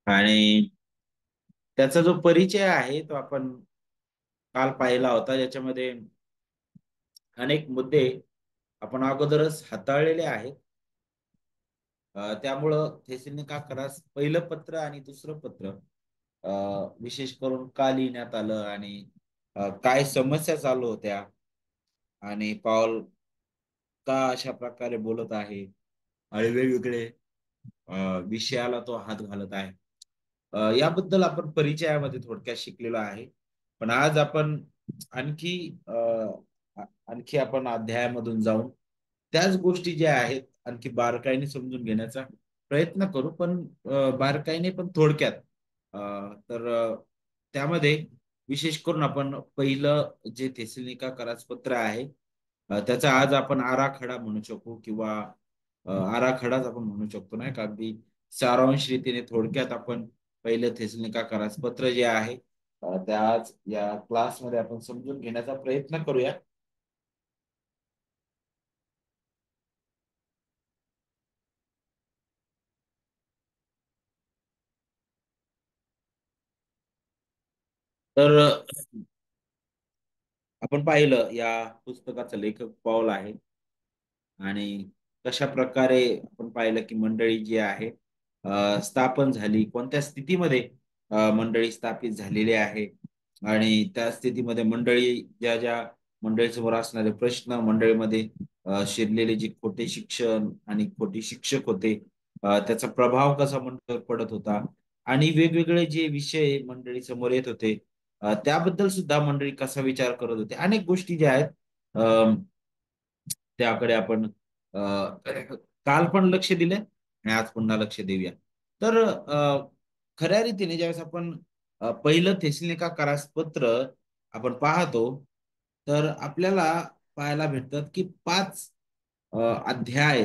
आणि त्याचा जो परिचय आहे तो आपण काल पाहिला होता, ज्याच्यामध्ये अनेक मुद्दे आपण अगोदरच हाताळलेले आहेत. त्यामुळं थेसलोनिका करास पहिलं पत्र आणि दुसरं पत्र अ, विशेष करून का लिहिण्यात आलं आणि काय समस्या चालू होत्या आणि पाऊल का अशा प्रकारे बोलत आहे आणि वेगवेगळे विषयाला तो हात घालत आहे. याबद्दल आपण परिचयामध्ये थोडक्यात शिकलेलो आहे. पण आज आपण आणखी आणखी आपण अध्यायामधून जाऊन त्याच गोष्टी ज्या आहेत आणखी बारकाईने समजून घेण्याचा प्रयत्न करू, पण बारकाईने पण थोडक्यात. अ, तर त्यामध्ये विशेष करून आपण पहिलं जे थेसलोनिका करास पत्र आहे, त्याचा आज आपण आराखडा म्हणू शकू किंवा आराखडाच आपण म्हणू शकतो, नाही का? अगदी सारांश रीतीने थोडक्यात आपण पहिलं थेसलोनिका करास पत्र जे आहे त्या आज या क्लासमध्ये आपण समजून घेण्याचा प्रयत्न करूया. तर आपण पाहिलं या पुस्तकाचा लेखक पौल आहे आणि कशा प्रकारे आपण पाहिलं की मंडळी जी आहे स्थापन झाली, कोणत्या स्थितीमध्ये मंडळी स्थापित झालेली आहे आणि त्या स्थितीमध्ये मंडळी ज्या ज्या मंडळीसमोर असणारे प्रश्न, मंडळीमध्ये शिरलेले जे खोटे शिक्षण आणि खोटे शिक्षक होते, त्याचा प्रभाव कसा मंडळीवर पडत होता आणि वेगवेगळे जे विषय मंडळी समोर येत होते, त्याबद्दल सुद्धा मंडळी कसा विचार करत होते. अनेक गोष्टी ज्या आहेत त्याकडे आपण काल पण लक्ष दिले आणि आज पुन्हा लक्ष देऊया. तर खऱ्या रीतीने ज्यावेळेस आपण पहिलं थेसलोनिका करास पत्र आपण पाहतो, तर आपल्याला पाहायला भेटतात की 5 अध्याय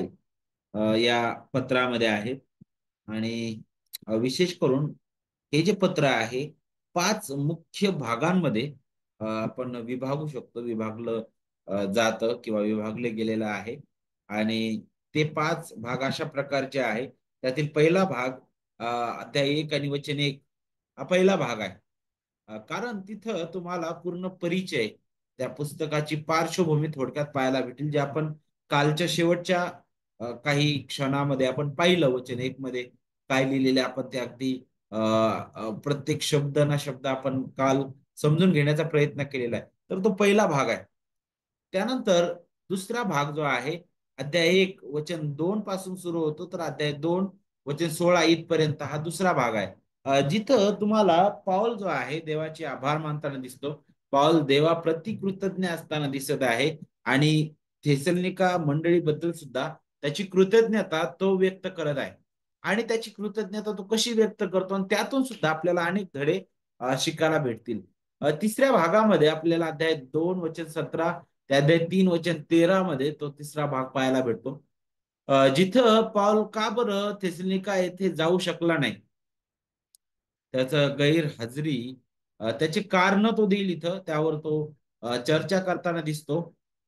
या पत्रामध्ये आहेत आणि विशेष करून हे जे पत्र आहे 5 मुख्य भागांमध्ये आपण विभागू शकतो, विभागलं जातं किंवा विभागले गेलेलं आहे आणि ते 5 भाग अशा प्रकारचे आहे. त्यातील पहिला भाग अध्याय 1 आणि वचन 1 हा पहिला भाग आहे. कारण तिथं तुम्हाला पूर्ण परिचय, त्या पुस्तकाची पार्श्वभूमी थोडक्यात पाहायला भेटेल, जे आपण कालच्या शेवटच्या काही क्षणामध्ये आपण पाहिलं. वचन 1 मध्ये काय लिहिलेले आपण ते अगदी प्रत्येक शब्द ना शब्द आपण काल समजून घेण्याचा प्रयत्न केलेला आहे. तर तो पहिला भाग आहे. त्यानंतर दुसरा भाग जो आहे अध्याय 1 वचन 2 पासून सुरू होतो, तर अध्याय 2 वचन 16 इथपर्यंत हा दुसरा भाग आहे. जिथं तुम्हाला पाऊल जो आहे देवाचे आभार मानताना दिसतो. पाऊल देवाप्रती कृतज्ञ असताना दिसत आहे आणि थेसलोनिका मंडळीबद्दल सुद्धा त्याची कृतज्ञता तो व्यक्त करत आहे आणि त्याची कृतज्ञता तो कशी व्यक्त करतो आणि त्यातून सुद्धा आपल्याला अनेक धडे शिकायला भेटतील. तिसऱ्या भागामध्ये आपल्याला अध्याय 2 वचन 17 ते अध्याय 3 वचन 13 मध्ये तो तिसरा भाग पाहायला भेटतो. जिथं पाऊल का बरं थेसलोनिका येथे जाऊ शकला नाही, त्याचं गैरहजेरी, त्याची कारण तो देईल इथं, त्यावर तो चर्चा करताना दिसतो.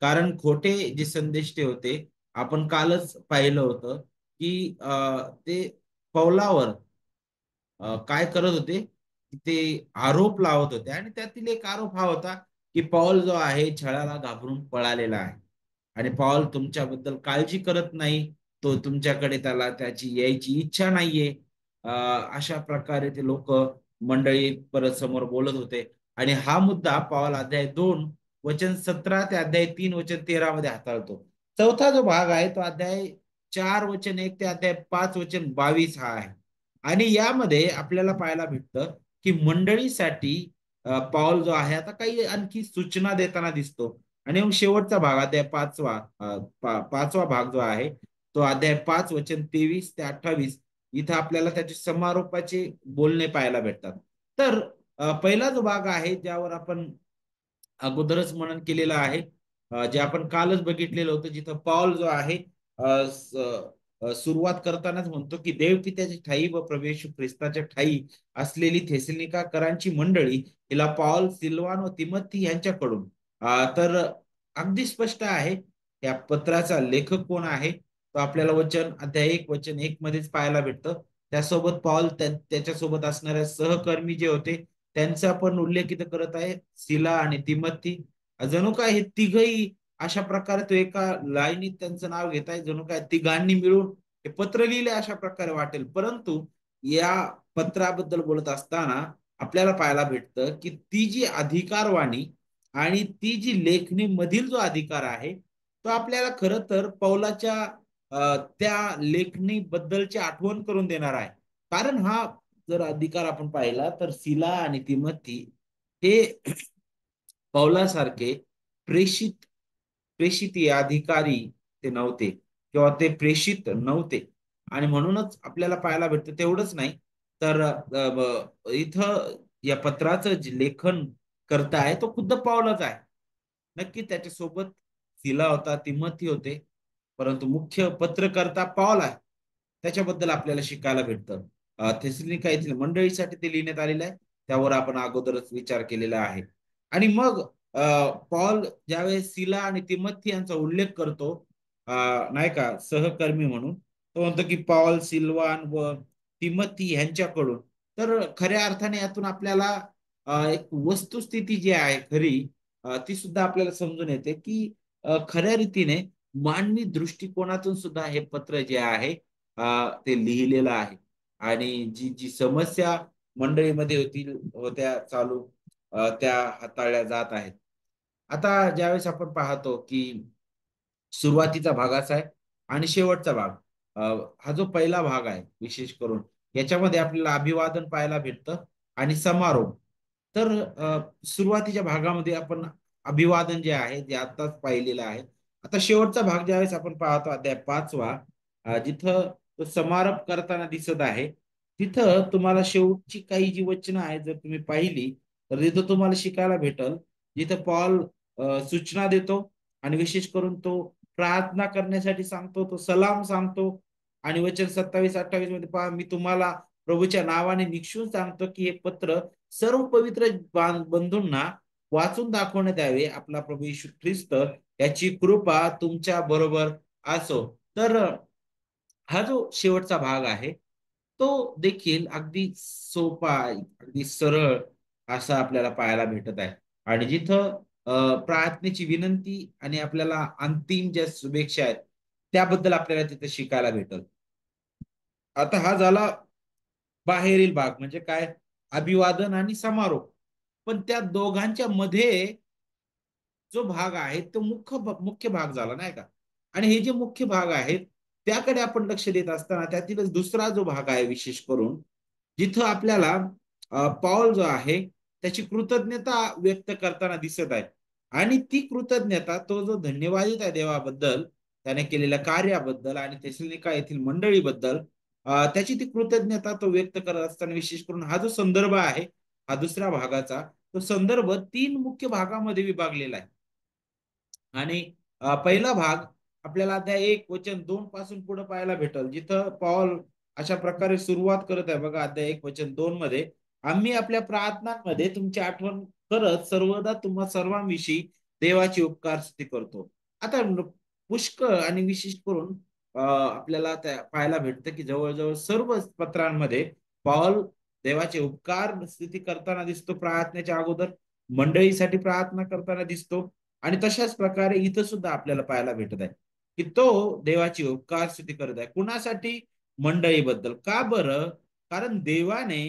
कारण खोटे जे संदेश ते होते, आपण कालच पाहिलं होतं की ते पौलावर काय करत होते, ते आरोप लावत होते आणि त्यातील एक आरोप हा होता की पौल जो आहे छळाला घाबरून पळालेला आहे आणि पौल तुमच्याबद्दल काळजी करत नाही, तो तुमच्याकडे त्याला त्याची यायची इच्छा नाहीये. अशा प्रकारे ते लोक मंडळी परत समोर बोलत होते आणि हा मुद्दा पौल अध्याय 2 वचन 17 ते अध्याय 3 वचन 13 मध्ये हाताळतो. चौथा जो भाग आहे तो अध्याय 4 वचन 1 ते अध्याय 5 वचन 22 हा आहे आणि यामध्ये आपल्याला पाहायला भेटतं की मंडळीसाठी पौल जो आहे आता काही आणखी सूचना देताना दिसतो आणि मग शेवटचा भाग अध्याय पाचवा भाग जो आहे तो अध्याय 5 वचन 23 ते 28 इथं आपल्याला त्याचे समारोपाचे बोलणे पाहायला भेटतात. तर पहिला जो भाग आहे ज्यावर आपण अगोदरच मनन केलेलं आहे, जे आपण कालच बघितलेलं होतं, जिथं पॉल जो आहे सुरुवात करतानाच म्हणतो की देवपित्याच्या ठाई व प्रभू येशू ख्रिस्ताच्या ठाई असलेली थेसलोनिकाकरांची मंडळी हिला पॉल, सिल्वान व तिमोथी यांच्याकडून. तर अगदी स्पष्ट आहे या पत्राचा लेखक कोण आहे, तो आपल्याला वचन अध्याय 1 वचन 1 मध्येच पाहायला भेटतं. त्यासोबत पॉल त्याच्यासोबत असणाऱ्या सहकर्मी जे होते त्यांचा पण उल्लेख इथं करत आहे, सिला आणि तिमोथी. जणू काय हे तिघही अशा प्रकारे तो एका लाईनीत त्यांचं नाव घेत आहे, जणू काय तिघांनी मिळून हे पत्र लिहिले अशा प्रकारे वाटेल. परंतु या पत्राबद्दल बोलत असताना आपल्याला पाहायला भेटतं की ती जी अधिकारवाणी आणि ती जी लेखणी मधील जो अधिकार आहे तो आपल्याला खरं तर पौलाच्या त्या लेखणी बद्दलची आठवण करून देणार आहे. कारण हा जर अधिकार आपण पाहिला तर सिला आणि तिमोथी हे पौलासारखे प्रेषित प्रेषित अधिकारी ते नव्हते किंवा ते प्रेषित नव्हते. आणि म्हणूनच आपल्याला पाहायला भेटतं तेवढंच नाही तर इथं या पत्राचं जे लेखन करताय तो खुद्द पौलच आहे. नक्की त्याच्यासोबत सिला होता, तिमोथी होते, परंतु मुख्य पत्रकर्ता पौल आहे. त्याच्याबद्दल आपल्याला शिकायला भेटतं. थेसलोनिका येथील मंडळीसाठी ते लिहिण्यात आलेलं आहे, त्यावर आपण अगोदरच विचार केलेला आहे. आणि मग पॉल ज्यावेळेस सिला आणि तिमोथी यांचा उल्लेख करतो, अ, नाही का, सहकर्मी म्हणून, तो म्हणतो की पॉल, सिल्वान व तिमोथी यांच्याकडून. तर खऱ्या अर्थाने यातून आपल्याला एक वस्तुस्थिती जी आहे खरी, ती सुद्धा आपल्याला समजून येते की खऱ्या रीतीने मानवी दृष्टिकोनातून सुद्धा हे पत्र जे आहे ते लिहिलेलं आहे. आणि जी जी समस्या मंडळीमध्ये होत्या चालू, त्या हाताळल्या जात आहेत. आता ज्यावेळेस आपण पाहतो की सुरुवातीचा भाग असा आहे आणि शेवटचा भाग, अ, हा जो पहिला भाग आहे विशेष करून याच्यामध्ये आपल्याला अभिवादन पाहायला भेटतं आणि समारोप. तर सुरुवातीच्या भागामध्ये आपण अभिवादन जे आहे जे आताच पाहिलेलं आहे. आता शेवटचा भाग ज्यावेळेस आपण पाहतो अध्याय 5वा, जिथं तो समारोप करताना दिसत आहे, तिथं तुम्हाला शेवटची काही जी वचनं आहेत जर तुम्ही पाहिली तर तिथं तुम्हाला शिकायला भेटल, जिथं पॉल सूचना देतो आणि विशेष करून तो प्रार्थना करण्यासाठी सांगतो, तो सलाम सांगतो. आणि वचन 27-28 मध्ये पहा, मी तुम्हाला प्रभूच्या नावाने निक्षून सांगतो की हे पत्र सर्व पवित्र बंधूंना वाचून दाखवण्यात यावे. आपला प्रभू येशू ख्रिस्त याची कृपा तुमच्या बरोबर असो. तर हा जो शेवटचा भाग आहे तो देखील अगदी सोपा, अगदी सरळ असा आपल्याला पाहायला भेटत आहे. आणि जिथं प्रार्थनेची विनंती आणि आपल्याला अंतिम ज्या शुभेच्छा आहेत त्याबद्दल आपल्याला तिथे शिकायला भेटल. आता हा झाला बाहेरील भाग, म्हणजे काय, अभिवादन आणि समारोप. पण त्या दोघांच्या मध्ये जो भाग आहे तो मुख्य भाग झाला, नाही का. आणि हे जे मुख्य भाग आहेत त्याकडे आपण लक्ष देत असताना त्यातीलच दुसरा जो भाग आहे विशेष करून, जिथं आपल्याला पॉल जो आहे त्याची कृतज्ञता व्यक्त करताना दिसत आहे. आणि ती कृतज्ञता, तो जो धन्यवादित आहे देवाबद्दल, त्याने केलेल्या कार्याबद्दल आणि थेसलोनिका येथील मंडळीबद्दल, त्याची ती कृतज्ञता तो व्यक्त करत असताना विशेष करून हा जो संदर्भ आहे, हा दुसऱ्या भागाचा, तो संदर्भ 3 मुख्य भागामध्ये विभागलेला आहे. आणि पहिला भाग आपल्याला अध्याय 1 वचन 2 पासून पुढे पाहायला भेटल, जिथं पॉल अशा प्रकारे सुरुवात करत आहे बघा, अध्याय 1 वचन 2 मध्ये, आम्ही आपल्या प्रार्थनांमध्ये तुमची आठवण करत सर्वदा तुम्हा सर्वांविषयी देवाची उपकार स्तुती करतो. आता पुष्कळ आणि विशेष करून आपल्याला त्या पाहायला भेटतं की जवळजवळ सर्व पत्रांमध्ये पॉल देवाचे उपकार स्तुती करताना दिसतो, प्रार्थनेच्या अगोदर मंडळीसाठी प्रार्थना करताना दिसतो. आणि तशाच प्रकारे इथं सुद्धा आपल्याला पाहायला भेटत आहे की तो देवाची उपकार स्तुती करत आहे. कुणासाठी? मंडळीबद्दल. का बरं? कारण देवाने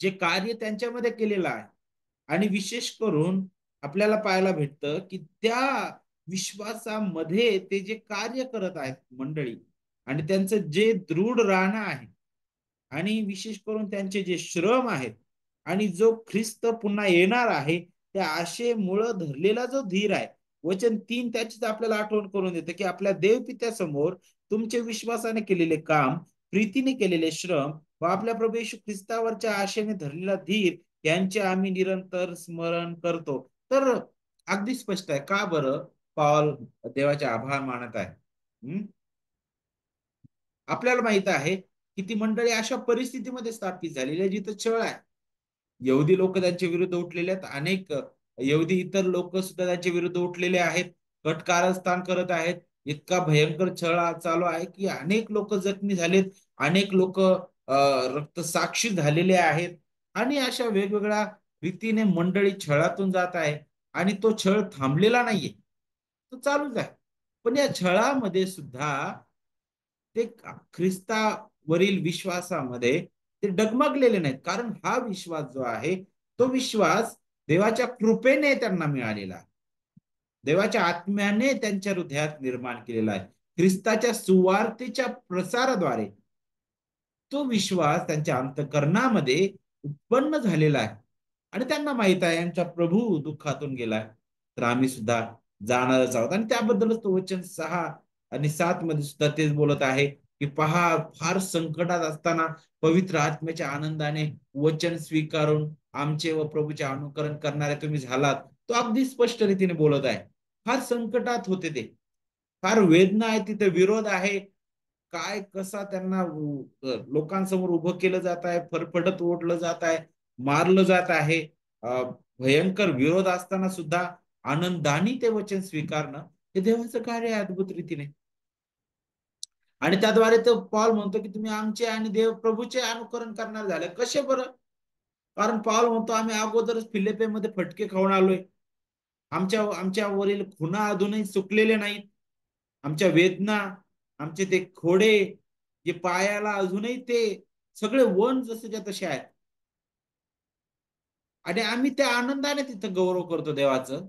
जे कार्य त्यांच्यामध्ये केलेलं आहे आणि विशेष करून आपल्याला पाहायला भेटतं की त्या विश्वासामध्ये ते जे कार्य करत आहेत मंडळी, आणि त्यांचं जे दृढ राहणं आहे आणि विशेष करून त्यांचे जे श्रम आहेत आणि जो ख्रिस्त पुन्हा येणार आहे त्या आशेमुळं धरलेला जो धीर आहे, वचन 3 त्याचीच आपल्याला आठवण करून देतं की आपल्या देवपित्यासमोर तुमचे विश्वासाने केलेले काम, प्रीतीने केलेले श्रम व आपल्या प्रभू येशू ख्रिस्तावरच्या आशेने धरलेला धीर यांचे आम्ही निरंतर स्मरण करतो. तर अगदी स्पष्ट आहे का बरं पॉल देवाचे आभार मानत आहे. आपल्याला माहित आहे की ती मंडळी अशा परिस्थितीमध्ये स्थापित झालेली आहे जिथं छळ आहे. यहुदी लोक त्यांच्या विरुद्ध उठलेले आहेत, अनेक यहुदी इतर लोक सुद्धा त्यांच्या विरुद्ध उठलेले आहेत, कट कारस्थान करत आहेत. इतका भयंकर छळ चालू आहे की अनेक लोक जखमी झालेत, अनेक लोक रक्तसाक्षी झालेले आहेत, आणि अशा वेगवेगळ्या रीतीने मंडळी छळातून जात आहे, आणि तो छळ थांबलेला नाहीये, तो चालूच आहे. पण या छळामध्ये सुद्धा ते ख्रिस्तावरील विश्वासामध्ये ते डगमगलेले नाहीत, कारण हा विश्वास जो आहे तो विश्वास देवाच्या कृपेने त्यांना मिळालेला आहे, देवाच्या आत्म्याने त्यांच्या हृदयात निर्माण केलेला आहे, ख्रिस्ताच्या सुवार्तेच्या प्रसाराद्वारे तो विश्वास त्यांच्या अंतःकरणामध्ये उत्पन्न झालेला आहे. आणि त्यांना माहित आहे यांचा प्रभू दुःखातून गेलाय, तर आम्ही सुद्धा जाणारच आहोत. आणि त्याबद्दलच तो वचन 6 आणि 7 मध्ये सुद्धा तेच बोलत आहे की पहा, फार संकटात असताना पवित्र आत्म्याच्या आनंदाने वचन स्वीकारून आमचे व प्रभूचे अनुकरण करणारे तुम्ही झालात. तो अगदी स्पष्ट रीतीने बोलत आहे. फार संकटात होते ते, फार वेदना आहे, तिथे विरोध आहे, काय कसा त्यांना लोकांसमोर उभं केलं जात आहे, फरफटत ओढलं जात आहे, मारलं जात आहे. भयंकर विरोध असताना सुद्धा आनंदाने ते वचन स्वीकारणं हे देवाचं कार्य आहे अद्भुत रीतीने. आणि त्याद्वारे तो पॉल म्हणतो की तुम्ही आमचे आणि देव प्रभूचे अनुकरण करणार झाले. कसे बरं? कारण पॉल म्हणतो आम्ही अगोदरच फिलिप्पीमध्ये फटके खाऊन आलोय, आमच्या वरील खुणा अजूनही सुकलेले नाहीत, आमच्या वेदना, आमचे ते खोडे, जे पायाला अजूनही ते सगळे वन जसेच्या तसे आहेत, आणि आम्ही त्या आनंदाने तिथं गौरव करतो देवाचं,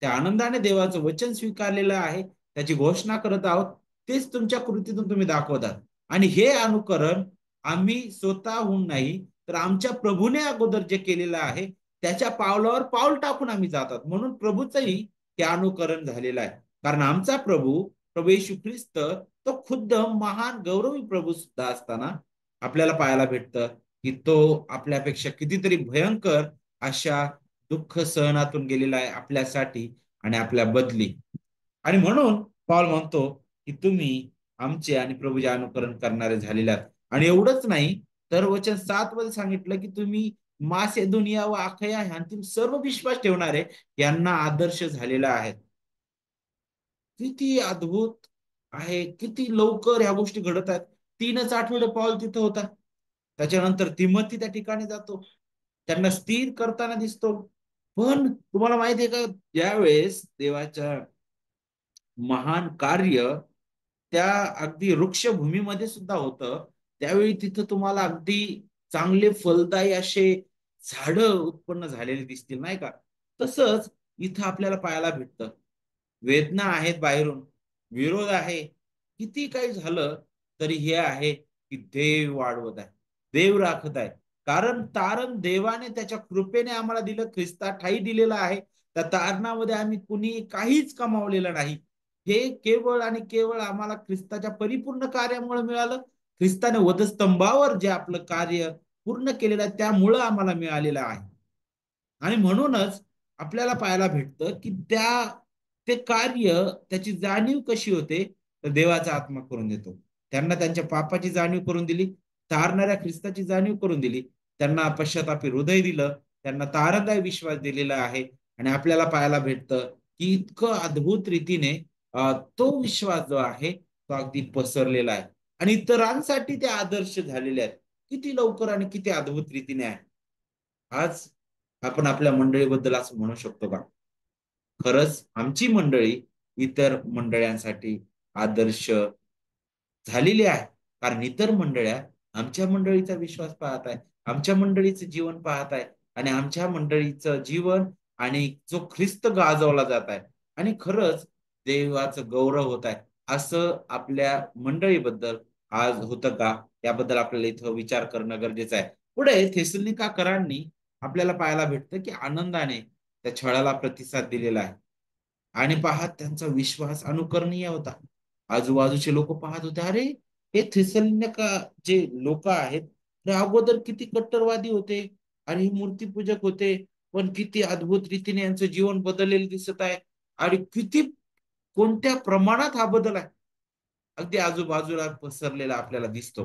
त्या आनंदाने देवाचं वचन स्वीकारलेलं आहे, त्याची घोषणा करत आहोत, तेच तुमच्या कृतीतून तुम्ही दाखवतात. आणि हे अनुकरण आम्ही स्वतःहून नाही, तर आमच्या प्रभूने अगोदर जे केलेलं आहे त्याच्या पावलावर पाऊल टाकून आम्ही जातात, म्हणून प्रभूचंही ते अनुकरण झालेलं आहे. कारण आमचा प्रभू, प्रभू येशू ख्रिस्त, तो खुद्द महान गौरवी प्रभू सुद्धा असताना आपल्याला पाहायला भेटतं की तो आपल्यापेक्षा कितीतरी भयंकर अशा दुःख सहनातून गेलेला आहे आपल्यासाठी आणि आपल्या बदली. आणि म्हणून पॉल म्हणतो की तुम्ही आमचे आणि प्रभूचे अनुकरण करणारे झालेले आहात. आणि एवढंच नाही, तर वचन 7 मध्ये सांगितलं की तुम्ही मासेदोनिया व अखया ह्यांतील सर्व विश्वास ठेवणारे यांना आदर्श झालेला आहे. किती अद्भुत आहे, किती लवकर ह्या गोष्टी घडत आहेत. 3च आठवडे पॉल तिथं होता, त्याच्यानंतर तिमोथी त्या ठिकाणी जातो, त्यांना स्थिर करताना दिसतो. पण तुम्हाला माहिती आहे का, ज्यावेळेस देवाच्या महान कार्य त्या अगदी वृक्षभूमीमध्ये सुद्धा होतं, त्यावेळी तिथं तुम्हाला अगदी चांगले फलदायी असे झाड उत्पन्न झालेले दिसतील, नाही का? तसंच इथं आपल्याला पाहायला भेटतं, वेदना आहेत बाहेरून, विरोध आहे, किती काही झालं तरी हे आहे की देव वाढवत आहे, देव राखत आहे. कारण तारण देवाने त्याच्या कृपेने आम्हाला दिलं, ख्रिस्ता ठाई दिलेलं आहे. त्या तारणामध्ये आम्ही कुणी काहीच कमावलेलं नाही, हे केवळ आणि केवळ आम्हाला ख्रिस्ताच्या परिपूर्ण कार्यामुळे मिळालं. ख्रिस्ताने वधस्तंभावर जे आपलं कार्य पूर्ण केलेलं आहे त्यामुळं आम्हाला मिळालेलं आहे. आणि म्हणूनच आपल्याला पाहायला भेटतं की ते कार्य, त्याची जाणीव कशी होते, तर देवाचा आत्मा करून देतो. त्यांना त्यांच्या पापाची जाणीव करून दिली, तारणाऱ्या ख्रिस्ताची जाणीव करून दिली, त्यांना पश्चातापी हृदय दिलं, त्यांना तारणदायी विश्वास दिलेला आहे. आणि आपल्याला पाहायला भेटतं की इतकं अद्भुत रीतीने तो विश्वास जो आहे तो अगदी पसरलेला आहे, आणि इतरांसाठी ते आदर्श झालेले आहेत. किती लवकर आणि किती अद्भुत रीतीने आहे. आज आपण आपल्या मंडळीबद्दल असं म्हणू शकतो का, खरंच आमची मंडळी इतर मंडळांसाठी आदर्श झालेली आहे? कारण इतर मंडळ्या आमच्या मंडळीचा विश्वास पाहत आहे, आमच्या मंडळीचं जीवन पाहत आहे, आणि आमच्या मंडळीचं जीवन आणि जो ख्रिस्त गाजवला जात आहे, आणि खरंच देवाचं गौरव होत आहे, असं आपल्या मंडळीबद्दल आज होतं का, याबद्दल आपल्याला इथं विचार करणं गरजेचं आहे. पुढे थेसलोनिकाकरांनी आपल्याला पाहायला भेटतं की आनंदाने त्या छळाला प्रतिसाद दिलेला आहे. आणि पहा, त्यांचा विश्वास अनुकरणीय होता. आजूबाजूचे लोक पाहत होते, अरे हे थेसलोनिका जे लोक आहेत ते अगोदर किती कट्टरवादी होते आणि मूर्तीपूजक होते, पण किती अद्भुत रीतीने यांचं जीवन बदललेलं दिसत आहे. आणि किती, कोणत्या प्रमाणात हा बदल आहे अगदी आजूबाजूला पसरलेला आपल्याला दिसतो.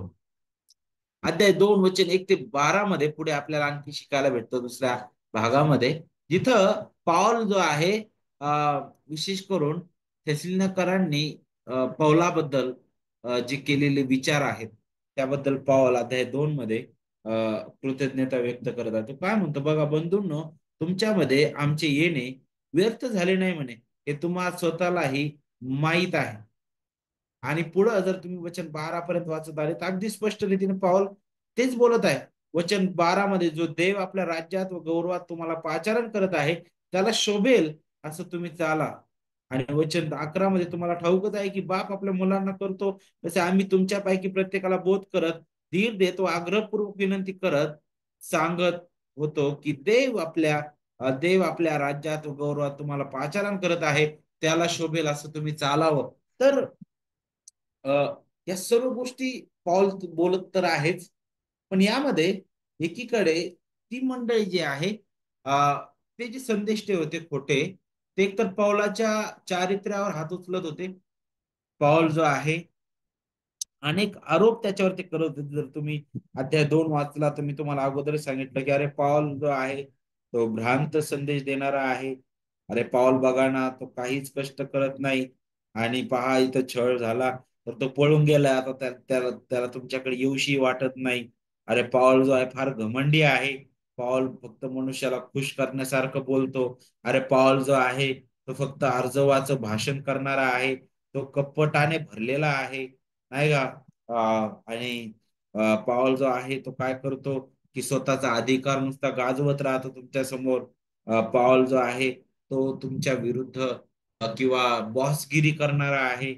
अध्याय 2 वचन 1 ते 12 मध्ये पुढे आपल्याला आणखी शिकायला भेटतं दुसऱ्या भागामध्ये, जिथं पॉल जो आहे विशेष करून थेसलिनकरांनी पौलाबद्दल जे केलेले विचार आहेत त्याबद्दल पाऊल अध्याय 2 मध्ये अ, कृतज्ञता व्यक्त करत आहे. तो काय म्हणतो बघा, बंधूंनो, तुमच्यामध्ये आमचे येणे व्यर्थ झाले नाही म्हणे, हे तुम्हा स्वतःलाही माहीत आहे. आणि पुढं जर तुम्ही वचन 12 पर्यंत वाचत आले तर अगदी स्पष्ट रीतीने पाऊल तेच बोलत आहे. वचन 12 मध्ये, जो देव आपल्या राज्यात व गौरवात तुम्हाला पाचारण करत आहे, त्याला शोभेल असं तुम्ही चाला. आणि वचन 11 मध्ये तुम्हाला ठाऊकच आहे की बाप आपल्या मुलांना करतो तसे आम्ही तुमच्यापैकी प्रत्येकाला बोध करत, धीर देत व आग्रहपूर्वक विनंती करत सांगत होतो की देव आपल्या राज्यात व गौरवात तुम्हाला पाचारण करत आहे, त्याला शोभेल असं तुम्ही चालावं. तर अ, या सर्व गोष्टी पॉल बोलत तर आहेच, पण यामध्ये एकीकडे ती मंडळी जी आहे, अ, ते जे संदेश होते खोटे, ते एकतर पौलाच्या चारित्र्यावर हात उचलत होते. पौल जो आहे, अनेक आरोप त्याच्यावरती करत होते. जर तुम्ही अध्याय 2 वाचला तर मी तुम्हाला अगोदरच सांगितलं की अरे पौल जो आहे तो भ्रांत संदेश देणारा आहे. अरे पौल बघा ना, तो काहीच कष्ट करत नाही आणि पहा इथं छळ झाला तर तो पळून गेला, आता त्याला त्याला तुमच्याकडे येऊशी वाटत नाही. अरे पौल जो आहे फार घमंडी आहे. पौल फक्त मनुष्याला खुश करण्यासारखं बोलतो. अरे पौल जो आहे तो फक्त आर्जवाचं भाषण करणारा आहे. तो कपटाने भरलेला आहे, नाही का? आणि पाऊल जो आहे तो काय करतो की स्वतःचा अधिकार नुसता गाजवत राहतो तुमच्या समोर. पाऊल जो आहे तो तुमच्या विरुद्ध किंवा बॉसगिरी करणारा आहे.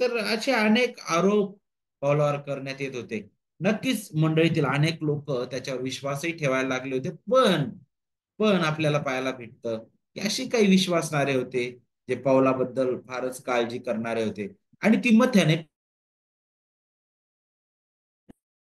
तर असे अनेक आरोप पावलावर करण्यात येत होते. नक्कीच मंडळीतील अनेक लोक त्याच्यावर विश्वासही ठेवायला लागले होते, पण पण आपल्याला पाहायला भेटतं की अशी काही विश्वासणारे होते जे पावलाबद्दल फारच काळजी करणारे होते आणि तिमोथेने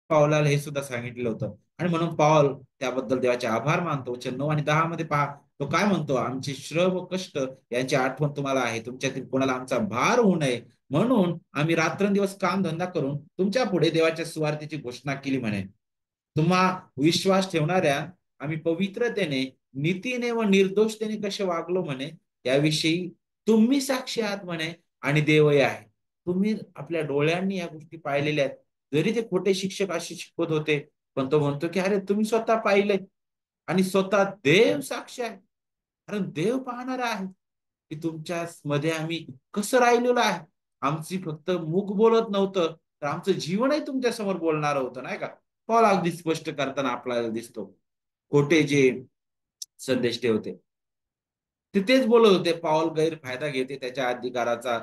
पावलाला हे सुद्धा सांगितलं होतं. आणि म्हणून पाऊल त्याबद्दल देवाचे आभार मानतो. वचन 9 आणि 10 मध्ये पहा, तो काय म्हणतो, आमचे श्रम व कष्ट यांची आठवण तुम्हाला आहे, तुमच्यातील कोणाला आमचा भार होऊ नये म्हणून आम्ही रात्रंदिवस काम धंदा करून तुमच्या पुढे देवाच्या सुवार्तेची घोषणा केली म्हणे. तुम्हा विश्वास ठेवणाऱ्या आम्ही पवित्रतेने, नीतीने व निर्दोषतेने कसे वागलो म्हणे, याविषयी तुम्ही साक्षी आहात म्हणे आणि देवही आहे. तुम्ही आपल्या डोळ्यांनी या गोष्टी पाहिलेल्या आहेत. जरी ते खोटे शिक्षक असे शिकवत होते, पण तो म्हणतो की अरे तुम्ही स्वतः पाहिले आणि स्वतः देव साक्ष आहे. कारण देव पाहणारा आहे की तुमच्या मध्ये आम्ही कसं राहिलेलो आहे. आमची फक्त मुख बोलत नव्हतं, तर आमचं जीवनही तुमच्या समोर बोलणार होतं, नाही का? पॉल अगदी स्पष्ट करताना आपल्याला दिसतो. खोटे जे संदेश ठेवते ते तेच बोलत होते. पाऊल गैरफायदा घेते त्याच्या अधिकाराचा,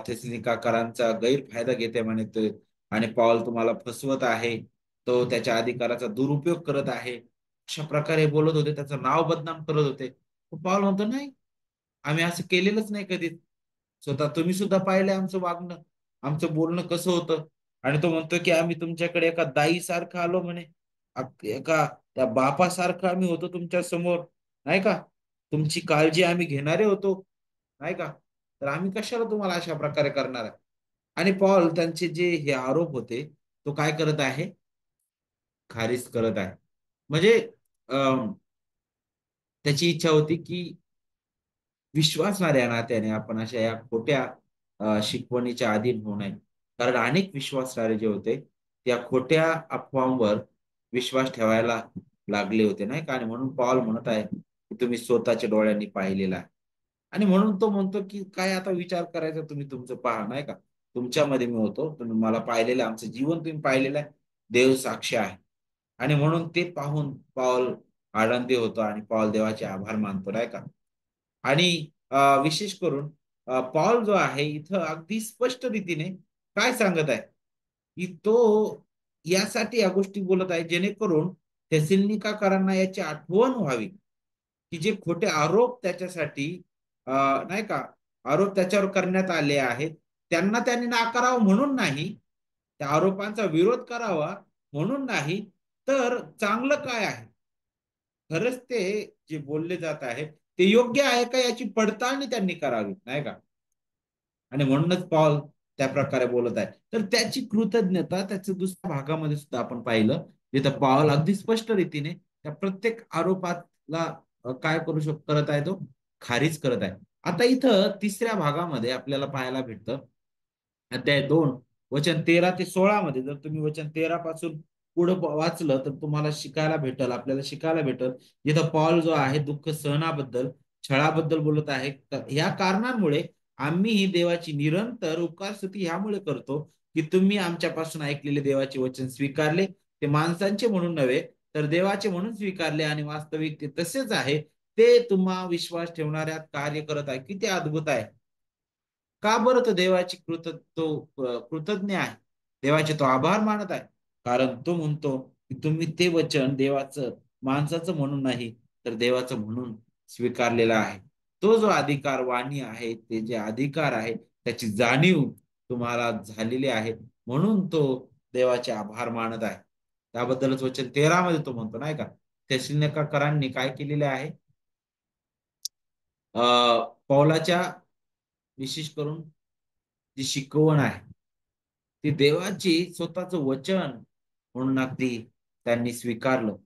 थिस्सलुनीकेकरांचा गैरफायदा घेते म्हणे ते. आणि पाऊल तुम्हाला फसवत आहे, तो त्याच्या अधिकाराचा दुरुपयोग करत आहे, अशा प्रकारे बोलत होते, त्याचं नाव बदनाम करत होते. पाऊल म्हणतो नाही, आम्ही असं केलेलंच नाही कधीच. स्वतः तुम्ही सुद्धा पाहिलंय आमचं वागणं, आमचं बोलणं कसं होतं. आणि तो म्हणतो की आम्ही तुमच्याकडे एका दाईसारखं आलो म्हणे, एका त्या बापासारखं आम्ही होतो तुमच्या समोर, नाही का? तुमची काळजी आम्ही घेणारे होतो, नाही का? तर आम्ही कशाला तुम्हाला अशा प्रकारे करणार आहे? आणि पॉल त्यांचे जे हे आरोप होते तो काय करत आहे, खारिज करत आहे. म्हणजे अं, त्याची इच्छा होती की विश्वासणाऱ्या नात्याने आपण अशा या खोट्या शिकवणीच्या अधीन होऊ नये. कारण अनेक विश्वासणारे जे होते त्या खोट्या अफवांवर विश्वास ठेवायला लागले होते, नाही का? आणि म्हणून पॉल म्हणत आहे की तुम्ही स्वतःच्या डोळ्यांनी पाहिलेला आहे. आणि म्हणून तो म्हणतो की काय आता विचार करायचा, तुम्ही तुमचं पहा, नाही का? तुमच्यामध्ये मी होतो, तुम्ही मला पाहिलेलं आहे, आमचं जीवन तुम्ही पाहिलेलं आहे, देव साक्ष आहे. आणि म्हणून ते पाहून पॉल आनंदी होतो आणि पॉल देवाचे आभार मानतो, नाही का? आणि विशेष करून पॉल जो आहे इथं अगदी स्पष्ट रीतीने काय सांगत आहे की तो यासाठी या गोष्टी बोलत आहे जेणेकरून थेसलोनिकेकरांना याची आठवण व्हावी की जे खोटे आरोप त्याच्यासाठी, नाही का, आरोप त्याच्यावर करण्यात आले आहेत, त्यांना त्यांनी नाकारावं म्हणून नाही, त्या आरोपांचा विरोध करावा म्हणून नाही, तर चांगलं काय आहे, खरंच ते जे बोलले जात आहे ते योग्य आहे का याची पडताळणी त्यांनी करावी, नाही का? आणि म्हणूनच पॉल त्या प्रकारे बोलत आहे. तर त्याची कृतज्ञता त्याच्या दुसऱ्या भागामध्ये सुद्धा आपण पाहिलं, जिथं पॉल अगदी स्पष्ट रीतीने त्या प्रत्येक आरोपाला काय करू शकतो, करत आहे, तो खारिज करत आहे. आता इथं तिसऱ्या भागामध्ये आपल्याला पाहायला भेटतं, अध्याय 2 वचन 13 ते 16 मध्ये जर तुम्ही वचन 13 पासून पुढे वाचलं तर तुम्हाला शिकायला भेटल, आपल्याला शिकायला भेटल, जिथं पॉल जो आहे दुःख सहनाबद्दल, छळाबद्दल बोलत आहे. तर ह्या कारणांमुळे आम्ही ही देवाची निरंतर उपकारस्तुती ह्यामुळे करतो की तुम्ही आमच्यापासून ऐकलेले देवाचे वचन स्वीकारले, ते माणसांचे म्हणून नव्हे तर देवाचे म्हणून स्वीकारले, आणि वास्तविक ते तसेच आहे. ते तुम्हा विश्वास ठेवणाऱ्यात कार्य करत आहे. किती अद्भुत आहे. का बरं तो देवाची कृतज्ञ आहे, देवाचे तो आभार मानत आहे? कारण तो म्हणतो की तुम्ही ते वचन देवाचं, माणसाचं म्हणून नाही तर देवाचं म्हणून स्वीकारलेला आहे. तो जो अधिकार वाणी आहे, ते जे अधिकार आहे त्याची जाणीव तुम्हाला झालेली आहे, म्हणून तो देवाचे आभार मानत आहे. त्याबद्दलच वचन 13 मध्ये तो म्हणतो नाही का, तेसलोनिकेकरांनी काय केलेले आहे, पौलाच्या विशेष करून जी शिकवण आहे ती देवाची स्वतःचं वचन म्हणून अगदी त्यांनी स्वीकारलं.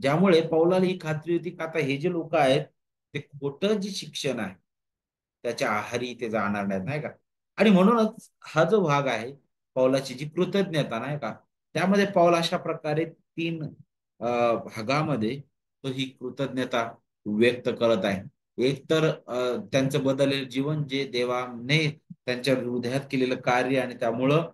ज्यामुळे पौलाला ही खात्री होती की आता हे जे लोक आहेत ते खोटं जे शिक्षण आहे त्याच्या आहारी ते जाणार नाहीत नाही का. आणि म्हणूनच हा जो भाग आहे पौलाची जी कृतज्ञता नाही का, त्यामध्ये पौल अशा प्रकारे 3 भागामध्ये तो ही कृतज्ञता व्यक्त करत आहे. एक तर त्यांचं बदललेलं जीवन, जे देवाने त्यांच्या हृदयात केलेलं कार्य, आणि त्यामुळं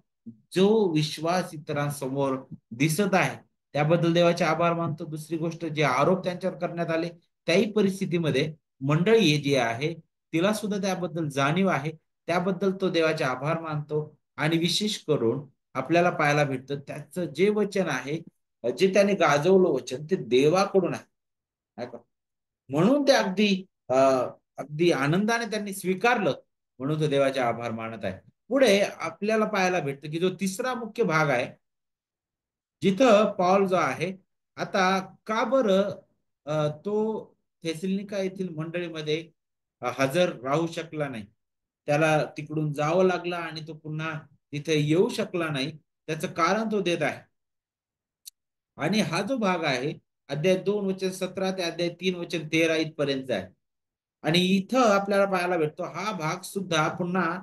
जो विश्वास इतरांसमोर दिसत आहे त्याबद्दल देवाचे आभार मानतो. दुसरी गोष्ट, जे आरोप त्यांच्यावर करण्यात आले त्याही परिस्थितीमध्ये मंडळी जी आहे तिला सुद्धा त्याबद्दल जाणीव आहे, त्याबद्दल तो देवाचे आभार मानतो. आणि विशेष करून आपल्याला पाहायला भेटतं त्याचं जे वचन आहे, जे त्याने गाजवलं वचन, ते देवाकडून आहे नाही का? म्हणून ते अगदी अगदी आनंदाने त्यांनी स्वीकारलं, म्हणून तो देवाचे आभार मानत आहे. पुढे आपल्याला पाहायला भेटतं की जो तिसरा मुख्य भाग आहे, जिथं पॉल जो आहे आता का बरं तो थेसलोनिका येथील मंडळीमध्ये हजर राहू शकला नाही, त्याला तिकडून जावं लागलं आणि तो पुन्हा तिथे येऊ शकला नाही, त्याचं कारण तो देत आहे. आणि हा जो भाग आहे अध्याय 2 वचन 17 ते अध्याय 3 वचन 13 इथपर्यंत आहे. आणि इथं आपल्याला पाहायला भेटतो हा भाग सुद्धा पुन्हा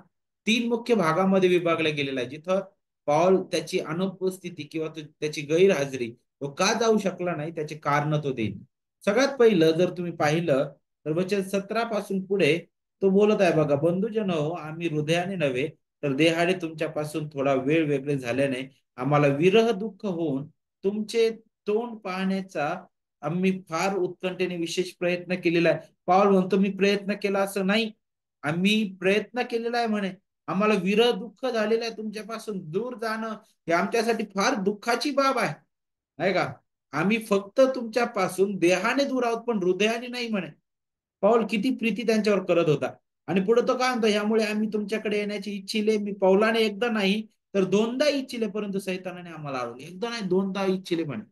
3 मुख्य भागामध्ये विभागला गेलेला आहे, जिथं पॉल त्याची अनुपस्थिती किंवा त्याची गैरहजेरी, तो का जाऊ शकला नाही त्याचे कारण तो देईल. सगळ्यात पहिलं जर तुम्ही पाहिलं तर वचन 17 पासून पुढे तो बोलत आहे बघा, बंधुजन हो, आम्ही हृदयाने नव्हे तर देहाने तुमच्यापासून थोडा वेळ वेगळे झाल्याने आम्हाला विरह दुःख होऊन तुमचे तोंड पाहण्याचा आम्ही फार उत्कंठेने विशेष प्रयत्न केलेला आहे. पॉल म्हणतो मी प्रयत्न केला असं नाही, आम्ही प्रयत्न केलेला आहे म्हणे. आम्हाला विरह दुःख झालेलं आहे, तुमच्यापासून दूर जाणं हे आमच्यासाठी फार दुःखाची बाब आहे नाही का. आम्ही फक्त तुमच्यापासून देहाने दूर आहोत पण हृदयाने नाही म्हणे. पौल किती प्रीती त्यांच्यावर करत होता. आणि पुढे तो काय म्हणतो, यामुळे आम्ही तुमच्याकडे येण्याची इच्छिले, मी पौलाने एकदा नाही तर दोनदा इच्छिले, परंतु सैतानाने आम्हाला अडवले. एकदा नाही दोनदा इच्छिले म्हणे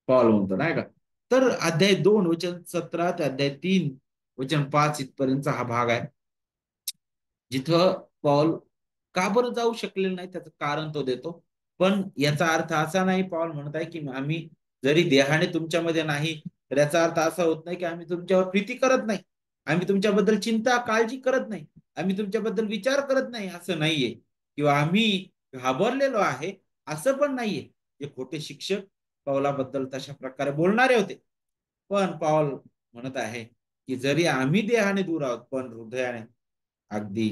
पॉल म्हणतो नाही का. तर अध्याय 2 वचन 17 ते अध्याय 3 वचन 5 इथपर्यंतचा हा भाग आहे, जिथं पॉल का बरं जाऊ शकलेलं नाही त्याचं कारण तो देतो. पण याचा अर्थ असा नाही पॉल म्हणत आहे की आम्ही जरी देहाने तुमच्यामध्ये नाही तर याचा अर्थ असा होत नाही की आम्ही तुमच्यावर प्रीती करत नाही, आम्ही तुमच्याबद्दल चिंता काळजी करत नाही, आम्ही तुमच्याबद्दल विचार करत नाही, असं नाहीये. किंवा आम्ही घाबरलेलो आहे असं पण नाहीये. जे खोटे शिक्षक पौलाबद्दल तशा प्रकारे बोलणारे होते, पण पॉल म्हणत आहे की जरी आम्ही देहाने दूर आहोत पण हृदयाने अगदी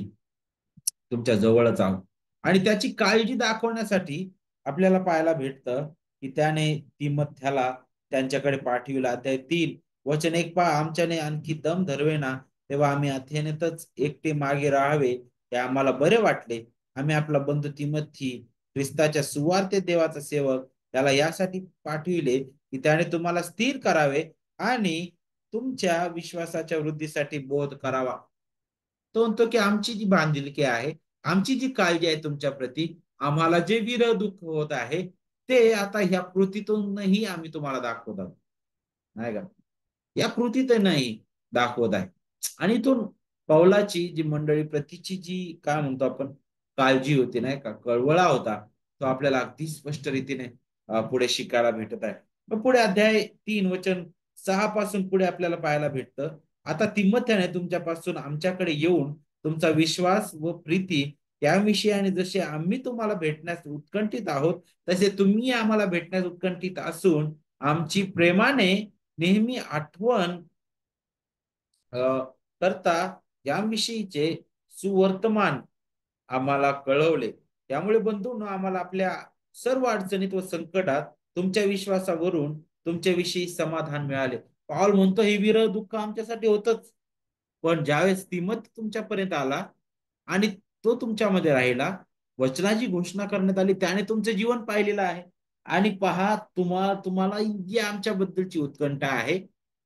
तुमच्या जवळच आहोत. आणि त्याची काळजी दाखवण्यासाठी आपल्याला पाहायला भेटतं की त्याने तिमोथेला त्यांच्याकडे पाठविला. अध्याय 3 वचन 1 पहा, आमच्याने आणखी दम धरवेना तेव्हा आम्ही अथेनेतच एकटे मागे राहावे हे आम्हाला बरे वाटले. आम्ही आपला बंधू तिमोथी, ख्रिस्ताच्या सुवार्ते देवाचा सेवक, त्याला यासाठी पाठविले की त्याने तुम्हाला स्थिर करावे आणि तुमच्या विश्वासाच्या वृद्धीसाठी बोध करावा. तो म्हणतो की आमची जी बांधिलकी आहे, आमची जी काळजी आहे तुमच्या प्रती, आम्हाला जे विरह दुःख होत आहे ते आता ह्या कृतीतूनही आम्ही तुम्हाला दाखवत आहोत नाही का. या कृतीत नाही दाखवत आहे. आणि इथून पौलाची जी मंडळी प्रतीची जी काय म्हणतो आपण काळजी होती नाही का, कळवळा होता, तो आपल्याला अगदी स्पष्ट रीतीने पुढे शिकायला भेटत आहे. मग पुढे अध्याय 3 वचन 6 पासून पुढे आपल्याला पाहायला भेटतं, आता तिमोथेने तुमच्यापासून आमच्याकडे येऊन तुमचा विश्वास व प्रीती त्याविषयी आणि जसे आम्ही तुम्हाला भेटण्यास उत्कंठित आहोत तसे तुम्ही आम्हाला भेटण्यास उत्कंठित असून आमची प्रेमाने नेहमी आठवण अ, करता याविषयीचे सुवर्तमान आम्हाला कळवले. त्यामुळे बंधूंनो आम्हाला आपल्या सर्व अडचणीत व संकटात तुमच्या विश्वासावरून तुमच्याविषयी समाधान मिळाले. पाऊल म्हणतो हे विरह दुःख आमच्यासाठी होतच. पण ज्यावेळेस तिमोथी तुमच्यापर्यंत आला आणि तो तुमच्यामध्ये राहिला, वचनाची घोषणा करण्यात आली, त्याने तुमचं जीवन पाहिलेलं आहे. आणि पहा तुम्हालाही जी आमच्याबद्दलची उत्कंठा आहे,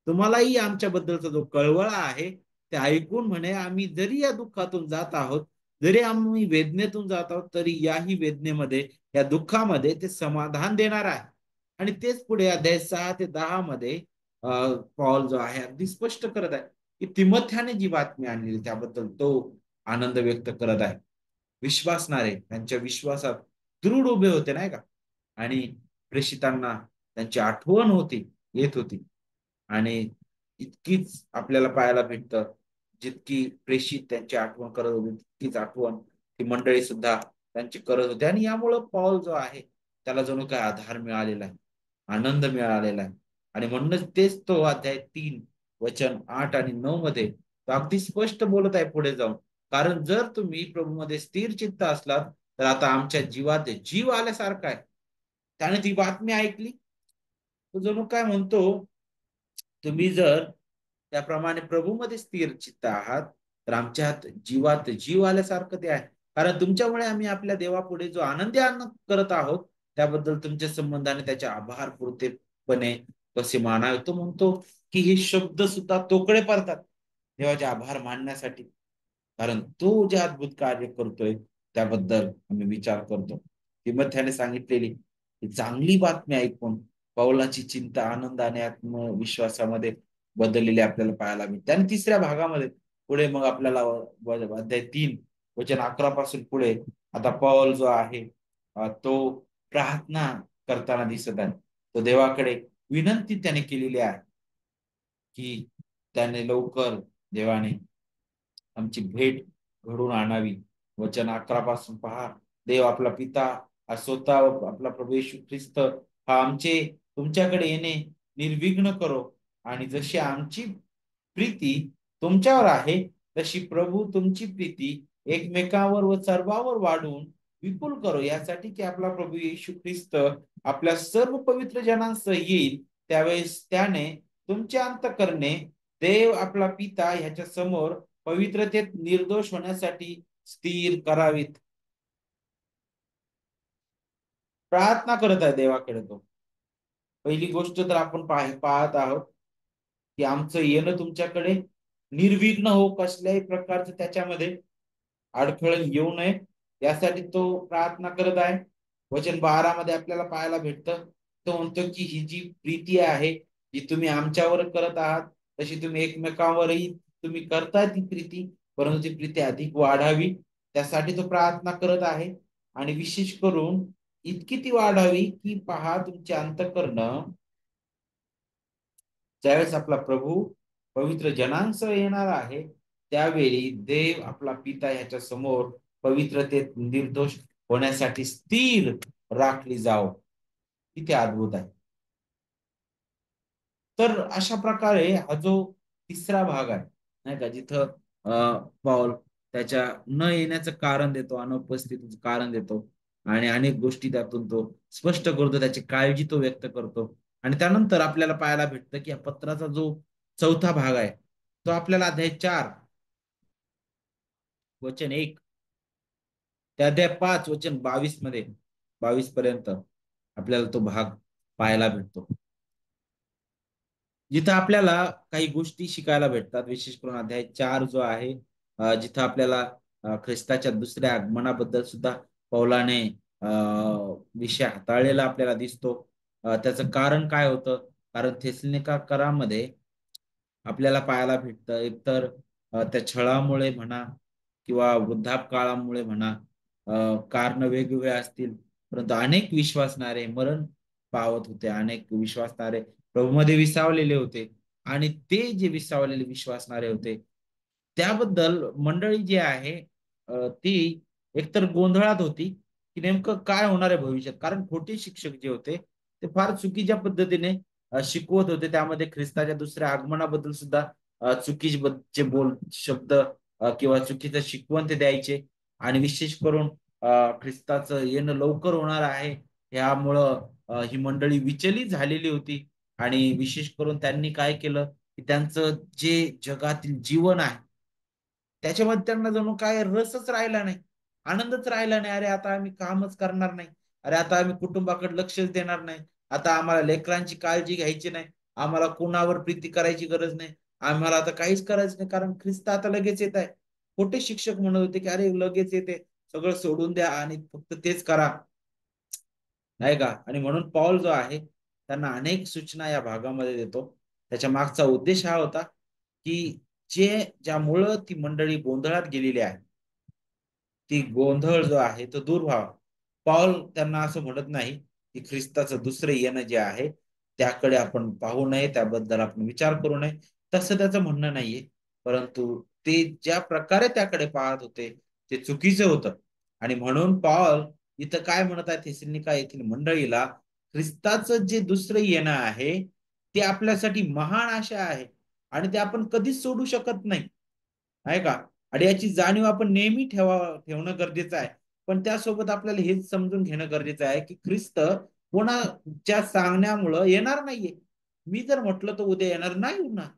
तुम्हालाही आमच्याबद्दलचा जो कळवळा आहे, ते ऐकून म्हणे आम्ही जरी या दुःखातून जात आहोत, जरी आम्ही वेदनेतून जात आहोत, तरी याही वेदनेमध्ये, या दुःखामध्ये ते समाधान देणार आहे. आणि तेच पुढे अध्याय 6 ते 10 मध्ये पॉल जो आहे अगदी स्पष्ट करत आहे की तिमोथ्याने जी बातमी आणली त्याबद्दल तो आनंद व्यक्त करत आहे. विश्वासणारे त्यांच्या विश्वासात दृढ उभे होते नाही का. आणि प्रेषितांना त्यांची आठवण होती, येत होती. आणि इतकीच आपल्याला पाहायला भेटतं, जितकी प्रेषित त्यांची आठवण करत होती तितकीच आठवण ती मंडळी सुद्धा त्यांची करत होती. आणि यामुळं पौल जो आहे त्याला जणू काय आधार मिळालेला आहे, आनंद मिळालेला आहे. आणि म्हणूनच तेच तो अध्याय 3 वचन 8 आणि 9 मध्ये तो अगदी स्पष्ट बोलत आहे पुढे जाऊन. कारण जर तुम्ही प्रभूमध्ये स्थिर चित्त असलात तर आता आमच्या जीवात जीव आल्यासारखा आहे. त्याने ती बातमी ऐकली. तो जणू काय म्हणतो, तुम्ही जर त्याप्रमाणे प्रभूमध्ये स्थिर चित्त आहात तर आमच्यात जीवात जीव आल्यासारखं ते आहे. कारण तुमच्यामुळे आम्ही आपल्या देवापुढे जो आनंदी आनंद करत आहोत त्याबद्दल तुमच्या संबंधाने त्याचे आभार पूर्तेपणे कसे मानावे. तो म्हणतो की हे शब्द सुद्धा तोकडे पडतात देवाचे आभार मानण्यासाठी. कारण तो जे अद्भुत कार्य करतोय त्याबद्दल आम्ही विचार करतो. तिमोथेने सांगितलेली ही चांगली बातमी ऐकून पौलाची चिंता आनंदाने आत्मविश्वासामध्ये बदललेली आपल्याला पाहायला मिळते. आणि तिसऱ्या भागामध्ये पुढे मग आपल्याला अध्याय 3 वचन 11 पासून पुढे आता पौल जो आहे तो प्रार्थना करताना दिसत आहे. तो देवाकडे विनंती त्याने केलेली आहे की त्याने लवकर देवाने आमची भेट घडून आणावी. वचन 11 पासून पहा, देव आपला पिता स्वतः आपला प्रभू येशू ख्रिस्त हा आमचे तुमच्याकडे येणे निर्विघ्न करो. आणि जशी आमची प्रीती तुमच्यावर आहे तशी प्रभू तुमची प्रीती एकमेकांवर व सर्वांवर वाढवून विपुल करो, यासाठी की आपला प्रभू येशू ख्रिस्त आपल्या सर्व पवित्र जनांसह येईल त्यावेळेस त्याने तुमचे अंतःकरणे देव आपला पिता ह्याच्या समोर पवित्रतेत निर्दोष होण्यासाठी स्थिर करावीत. प्रार्थना करत आहे देवाकडे तो. पहिली गोष्ट तर आपण पाहत आहोत की आमचं येणं तुमच्याकडे निर्विघ्न हो, कसल्याही प्रकारचं त्याच्यामध्ये अडथळे येऊ नये यासाठी तो प्रार्थना करत आहे. वचन 12 मध्ये आपल्याला पाहायला भेटतं, तो म्हणतो की ही जी प्रीती आहे जी तुम्ही आमच्यावर करत आहात तशी तुम्ही एकमेकांवरही तुम्ही करताय ती प्रीती, परंतु ती प्रीती अधिक वाढावी त्यासाठी तो प्रार्थना करत आहे. आणि विशेष करून इतकी ती वाढावी की पहा तुमचे अंतःकरण ज्यावेळेस आपला प्रभू पवित्र जनांसह येणार आहे त्यावेळी देव आपला पिता ह्याच्या समोर पवित्रतेत निर्दोष होण्यासाठी स्थिर राखली जाव. किती अद्भुत आहे. तर अशा प्रकारे हा जो तिसरा भाग आहे नाही का, जिथं पौल त्याच्या न येण्याचं कारण देतो, अनुपस्थितीचं कारण देतो आणि अनेक गोष्टी त्यातून तो स्पष्ट करतो, त्याची काळजी तो व्यक्त करतो. आणि त्यानंतर आपल्याला पाहायला भेटतं की या पत्राचा जो चौथा भाग आहे तो आपल्याला अध्याय 4 वचन 1 त्या अध्याय 5 वचन 22 मध्ये 22 पर्यंत आपल्याला तो भाग पाहायला भेटतो, जिथं आपल्याला काही गोष्टी शिकायला भेटतात. विशेष करून अध्याय 4 जो आहे जिथं आपल्याला ख्रिस्ताच्या दुसऱ्या आगमनाबद्दल सुद्धा पौलाने विषय हाताळलेला आपल्याला दिसतो. त्याचं कारण काय होतं, कारण थेसलोनिका करामध्ये आपल्याला पाहायला भेटतं एकतर त्या छळामुळे म्हणा किंवा वृद्धापकाळामुळे म्हणा कारण वेगवेगळे असतील, परंतु अनेक विश्वासणारे मरण पावत होते, अनेक विश्वासणारे प्रभूमध्ये विसावलेले होते. आणि ते जे विसावलेले विश्वासणारे होते त्याबद्दल मंडळी जी आहे ती एकतर गोंधळात होती की नेमकं काय होणार आहे भविष्यात. कारण खोटे शिक्षक जे होते ते फार चुकीच्या पद्धतीने शिकवत होते. त्यामध्ये ख्रिस्ताच्या दुसऱ्या आगमनाबद्दल सुद्धा चुकीचे बोल शब्द किंवा चुकीचं शिकवण ते द्यायचे. आणि विशेष करून ख्रिस्ताचं येणं लवकर होणार आहे यामुळं ही मंडळी विचलित झालेली होती. आणि विशेष करून त्यांनी काय केलं की त्यांचं जे जगातील जीवन आहे त्याच्यामध्ये त्यांना जणू काय रसच राहिला नाही, आनंदच राहिला नाही. अरे आता आम्ही कामच करणार नाही, अरे आता आम्ही कुटुंबाकडे लक्षच देणार नाही, आता आम्हाला लेकरांची काळजी घ्यायची नाही, आम्हाला कोणावर प्रीती करायची गरज नाही, आम्हाला आता काहीच करायचं नाही कारण ख्रिस्त आता लगेच येत आहे. खोटे शिक्षक म्हणत होते की अरे लगेच येते, सगळं सोडून द्या आणि फक्त तेच करा, नाही का. आणि म्हणून पॉल जो आहे त्यांना अनेक सूचना या भागामध्ये देतो. त्याच्या मागचा उद्देश हा होता की ज्यामुळं ती मंडळी गोंधळात गेलेली आहे ती गोंधळ जो आहे तो दूर व्हावा. पॉल त्यांना असं म्हणत नाही की ख्रिस्ताचं दुसरं येणं जे आहे त्याकडे आपण पाहू नये, त्याबद्दल आपण विचार करू नये, तसं त्याचं म्हणणं नाहीये. परंतु ते ज्या प्रकारे त्याकडे पाहत होते ते चुकीचं होतं. आणि म्हणून पॉल इथं काय म्हणत आहे थेसलोनिका येथील मंडळीला, ख्रिस्ताचं जे दुसरं येणं आहे ते आपल्यासाठी महान आशा आहे आणि ते आपण कधीच सोडू शकत नाही, आहे का. आणि याची जाणीव आपण नेहमी ठेवणं गरजेचं आहे. पण त्यासोबत आपल्याला हेच समजून घेणं गरजेचं आहे की ख्रिस्त कोणाच्या सांगण्यामुळं येणार नाहीये. मी जर म्हटलं तर उद्या येणार नाही होणार,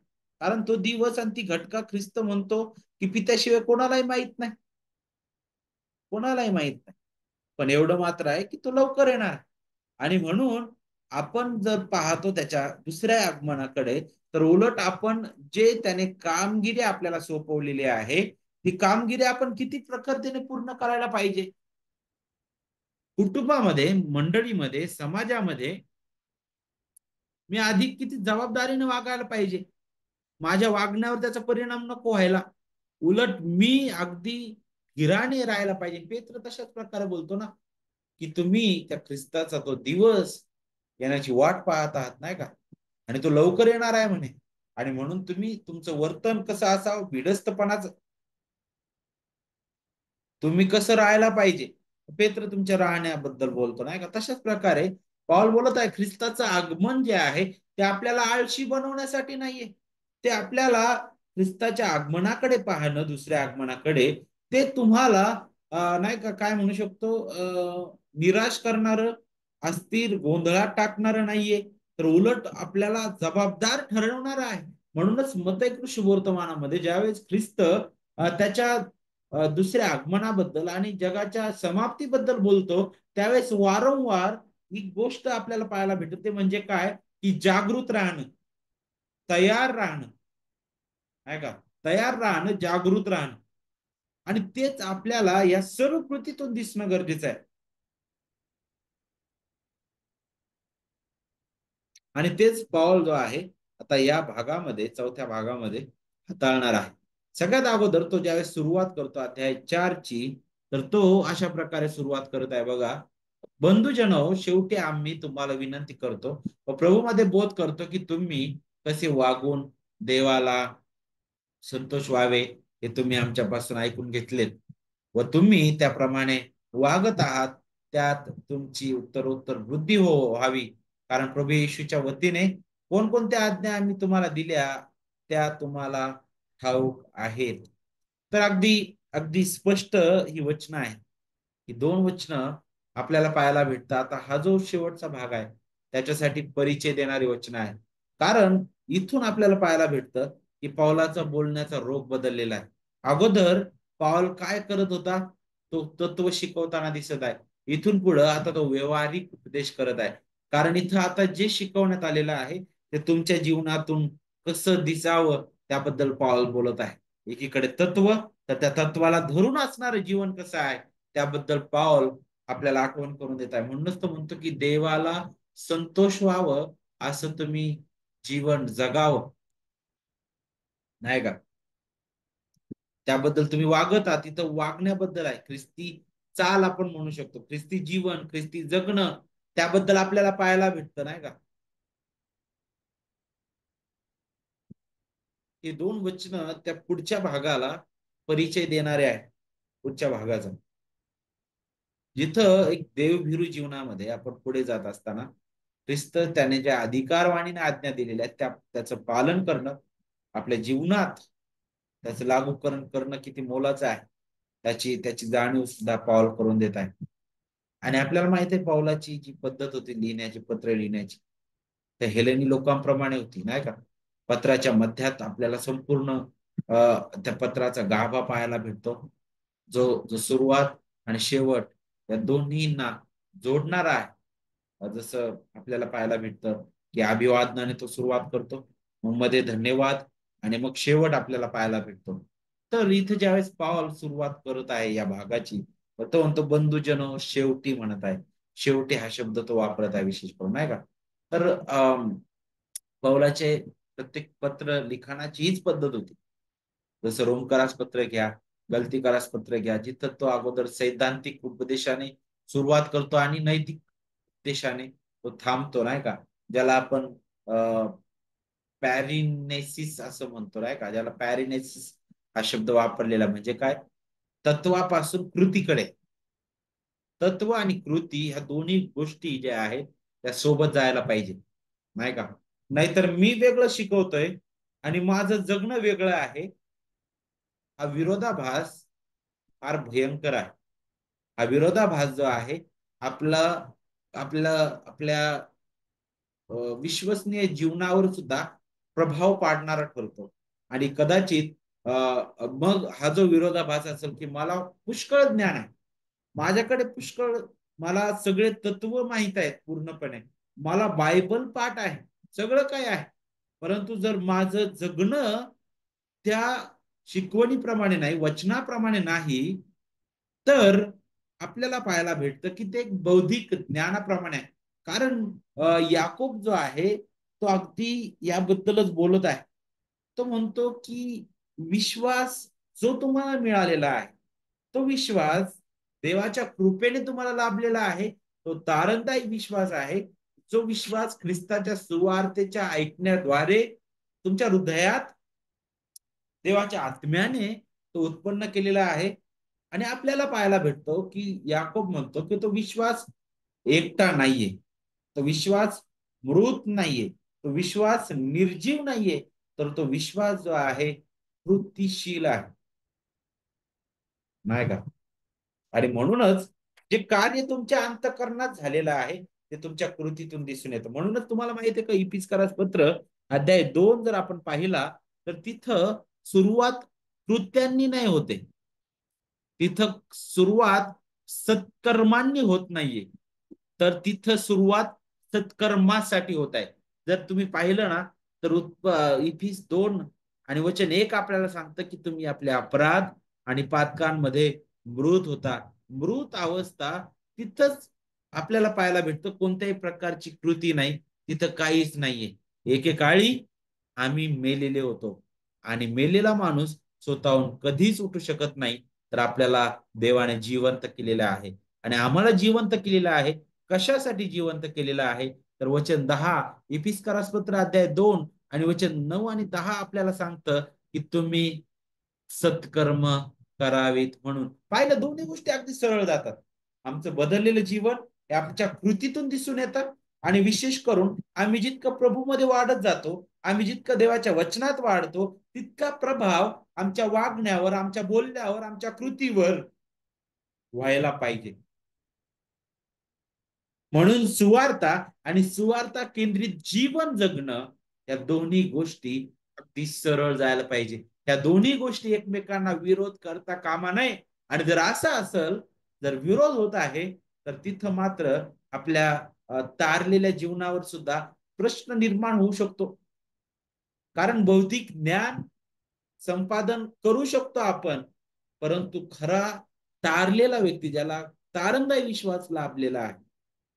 कारण तो दिवस आणि ती घटका ख्रिस्त म्हणतो की पित्याशिवाय कोणालाही माहित नाही, कोणालाही माहित नाही. पण एवढं मात्र आहे की तो लवकर येणार. आणि म्हणून आपण जर पाहतो त्याच्या दुसऱ्या आगमनाकडे, तर उलट आपण जे त्याने कामगिरी आपल्याला सोपवलेली आहे ती कामगिरी आपण किती प्रखरतेने पूर्ण करायला पाहिजे. कुटुंबामध्ये, मंडळीमध्ये, समाजामध्ये मी अधिक किती जबाबदारीने वागायला पाहिजे. माझ्या वागण्यावर त्याचा परिणाम नको व्हायला. उलट मी अगदी धीराने राहायला पाहिजे. पेत्र तशाच प्रकारे बोलतो ना की तुम्ही त्या ख्रिस्ताचा तो दिवस येण्याची वाट पाहत आहात, नाही का. आणि तो लवकर येणार आहे म्हणे. आणि म्हणून तुम्ही तुमचं वर्तन कसं असावं, भिडस्तपणाचं तुम्ही कसं राहायला पाहिजे. पेत्र तुमच्या राहण्याबद्दल बोलतो, नाही का. तशाच प्रकारे पॉल बोलत आहे ख्रिस्ताचं आगमन जे आहे ते आपल्याला आळशी बनवण्यासाठी नाहीये. ते आपल्याला ख्रिस्ताच्या आगमनाकडे पाहणं, दुसऱ्या आगमनाकडे, ते तुम्हाला नाही का काय म्हणू शकतो निराश करणारं, अस्थिर गोंधळात टाकणारं नाहीये, तर उलट आपल्याला जबाबदार ठरवणार आहे. म्हणूनच मत्तई शुभवर्तमानामध्ये ज्यावेळेस ख्रिस्त त्याच्या दुसऱ्या आगमनाबद्दल आणि जगाच्या समाप्तीबद्दल बोलतो त्यावेळेस वारंवार ही गोष्ट आपल्याला पाहायला भेटते, म्हणजे काय की जागृत राहणं, तयार राहणं, आहे का, तयार राहणं, जागृत राहणं. आणि तेच आपल्याला या सर्व कृतीतून दिसणं गरजेचं आहे. आणि तेच पॉल जो आहे आता या भागामध्ये, चौथ्या भागामध्ये हाताळणार आहे. सगळ्यात अगोदर तो ज्यावेळेस सुरुवात करतो अध्याय 4 ची, तर तो अशा प्रकारे सुरुवात करत आहे बघा. बंधुजनो, शेवटी आम्ही तुम्हाला विनंती करतो व प्रभूमध्ये बोध करतो की तुम्ही कसे वागून देवाला संतोष व्हावे हे तुम्ही आमच्यापासून ऐकून घेतलेत व तुम्ही त्याप्रमाणे वागत आहात. त्यात तुमची उत्तरोत्तर वृद्धी व्हावी. कारण प्रभू येशूच्या वतीने कोणकोणत्या आज्ञा आम्ही तुम्हाला दिल्या त्या तुम्हाला ठाऊक आहेत. तर अगदी अगदी स्पष्ट ही वचनं आहेत. ही दोन वचनं आपल्याला पाहायला भेटतात. आता हा जो शेवटचा भाग आहे त्याच्यासाठी परिचय देणारी वचनं आहे. कारण इथून आपल्याला पाहायला भेटतं की पावलाचा बोलण्याचा रोग बदललेला आहे. अगोदर पाऊल काय करत होता, तो तत्व शिकवताना दिसत आहे. इथून पुढे आता तो व्यवहारिक उपदेश करत आहे. कारण इथं आता जे शिकवण्यात आलेलं आहे ते तुमच्या जीवनातून कसं दिसावं त्याबद्दल पाऊल बोलत आहे. एकीकडे तत्व, तर त्या तत्वाला धरून असणारं जीवन कसं आहे त्याबद्दल पाऊल आपल्याला आठवण करून देत आहे. म्हणूनच तो म्हणतो की देवाला संतोष व्हावं असं तुम्ही जीवन जगावं, नाही का. त्याबद्दल तुम्ही वागत आहात, तिथं वागण्याबद्दल आहे. ख्रिस्ती चाल आपण म्हणू शकतो, ख्रिस्ती जीवन, ख्रिस्ती जगणं त्याबद्दल आपल्याला पाहायला भेटतं, नाही का. हे दोन वचनं त्या पुढच्या भागाला परिचय देणारे आहे. पुढच्या भागाचा, जिथं एक देवभिरू जीवनामध्ये आपण पुढे जात असताना ख्रिस्त त्याने ज्या अधिकारवाणीने आज्ञा दिलेल्या आहेत त्याचं पालन करणं, आपल्या जीवनात त्याचं लागूकरण करणं किती मोलाचं आहे, त्याची त्याची जाणीव सुद्धा पाऊल करून देत आहे. आणि आपल्याला माहिती आहे पाऊलाची जी पद्धत होती लिहिण्याची, पत्र लिहिण्याची, त्या हेलेनी लोकांप्रमाणे होती, नाही का? पत्राच्या मध्यात आपल्याला संपूर्ण त्या पत्राचा गाभा पाहायला भेटतो, जो जो सुरुवात आणि शेवट या दोन्हींना जोडणारा आहे. जसं आपल्याला पाहायला भेटतं की अभिवादनाने तो सुरुवात करतो, मग मध्ये धन्यवाद, आणि मग शेवट आपल्याला पाहायला भेटतो. तर इथे ज्यावेळेस पाऊल सुरुवात करत आहे या भागाची, तो म्हणतो बंधुजनो शेवटी म्हणत आहे. शेवटी हा शब्द तो वापरत आहे विशेष करून, नाही का? तर पौलाचे प्रत्येक पत्र लिखाणाची हीच पद्धत होती. जसं रोमकारास पत्र घ्या, गलतीकारास पत्र घ्या, जिथं तो अगोदर सैद्धांतिक उपदेशाने सुरुवात करतो आणि नैतिक उपदेशाने तो थांबतो, नाही का? ज्याला आपण पॅरिनेसिस असं म्हणतो, नाही का? ज्याला पॅरिनेसिस हा शब्द वापरलेला म्हणजे काय? तत्वापासून कृतीकडे. तत्व आणि कृती ह्या दोन्ही गोष्टी ज्या आहेत त्या सोबत जायला पाहिजे, नाही का? नाहीतर मी वेगळं शिकवतोय आणि माझं जगणं वेगळं आहे, हा विरोधाभास फार भयंकर आहे. हा विरोधाभास जो आहे आपला आपला आपल्या विश्वसनीय जीवनावर सुद्धा प्रभाव पाडणारा ठरतो. आणि कदाचित मग हा जो विरोधाभास असेल की मला पुष्कळ ज्ञान आहे, माझ्याकडे पुष्कळ, मला सगळे तत्व माहित आहेत पूर्णपणे, मला बायबल पाठ आहे, सगळं काय आहे, परंतु जर माझं जगणं त्या शिकवणीप्रमाणे नाही, वचनाप्रमाणे नाही, तर आपल्याला पाहायला भेटतं की ते एक बौद्धिक ज्ञानाप्रमाणे आहे. कारण याकोब जो आहे तो अगदी याबद्दलच बोलत आहे. तो म्हणतो की विश्वास जो तुम्हाला मिळालेला आहे, तो विश्वास देवाच्या कृपेने तुम्हाला लाभलेला आहे, तो तारणदायी विश्वास आहे. जो विश्वास ख्रिस्ताच्या सुवार्तेच्या ऐकण्याद्वारे तुमच्या हृदयात देवाच्या आत्म्याने तो उत्पन्न केलेला आहे. आणि आपल्याला पाहायला भेटतो की याकोब म्हणतो की तो विश्वास एकटा नाहीये, तो विश्वास मृत नाहीये, तो विश्वास निर्जीव नाहीये, तर तो विश्वास जो आहे कृतिशील आहे, नाही का? आणि म्हणूनच जे कार्य तुमच्या अंतःकरणात झालेलं आहे ते तुमच्या कृतीतून दिसून येतं. म्हणूनच तुम्हाला माहिती आहे का, इपिस्करास पत्र अध्याय 2 जर आपण पाहिला तर तिथं सुरुवात कृत्यांनी नाही होते, तिथं सुरुवात सत्कर्मांनी होत नाहीये, तर तिथं सुरुवात सत्कर्मासाठी होत आहे. जर तुम्ही पाहिलं ना तर इफिस 2 आणि वचन 1 आपल्याला सांगतं की तुम्ही आपल्या अपराध आणि पातकांमध्ये मृत होता. मृत अवस्था तिथंच आपल्याला पाहायला भेटतं, कोणत्याही प्रकारची कृती नाही, तिथं काहीच नाहीये. एकेकाळी आम्ही मेलेले होतो आणि मेलेला माणूस स्वतःहून कधीच उठू शकत नाही, तर आपल्याला देवाने जिवंत केलेलं आहे. आणि आम्हाला जिवंत केलेलं आहे, कशासाठी जिवंत केलेलं आहे? तर वचन 10 इफिस्करास पत्र अध्याय 2 आणि वचन 9 आणि 10 आपल्याला सांगतं की तुम्ही सत्कर्म करावीत म्हणून. पाहिलं, दोन्ही गोष्टी अगदी सरळ जातात. आमचं बदललेलं जीवन हे आमच्या कृतीतून दिसून येतं, आणि विशेष करून आम्ही जितकं प्रभूमध्ये वाढत जातो, आम्ही जितकं देवाच्या वचनात वाढतो, तितका प्रभाव आमच्या वागण्यावर, आमच्या बोलण्यावर, आमच्या कृतीवर व्हायला पाहिजे. म्हणून सुवार्ता आणि सुवार्ता केंद्रित जीवन जगणं या दोन्ही गोष्टी अगदी सरळ जायला पाहिजे. या दोन्ही गोष्टी एकमेकांना विरोध करता कामा नये. आणि जर असं असेल, जर विरोध होत आहे, तर तिथं मात्र आपल्या तारलेल्या जीवनावर सुद्धा प्रश्न निर्माण होऊ शकतो. कारण बौद्धिक ज्ञान संपादन करू शकतो आपण, परंतु खरा तारलेला व्यक्ती, ज्याला तारणदायी विश्वास लाभलेला आहे,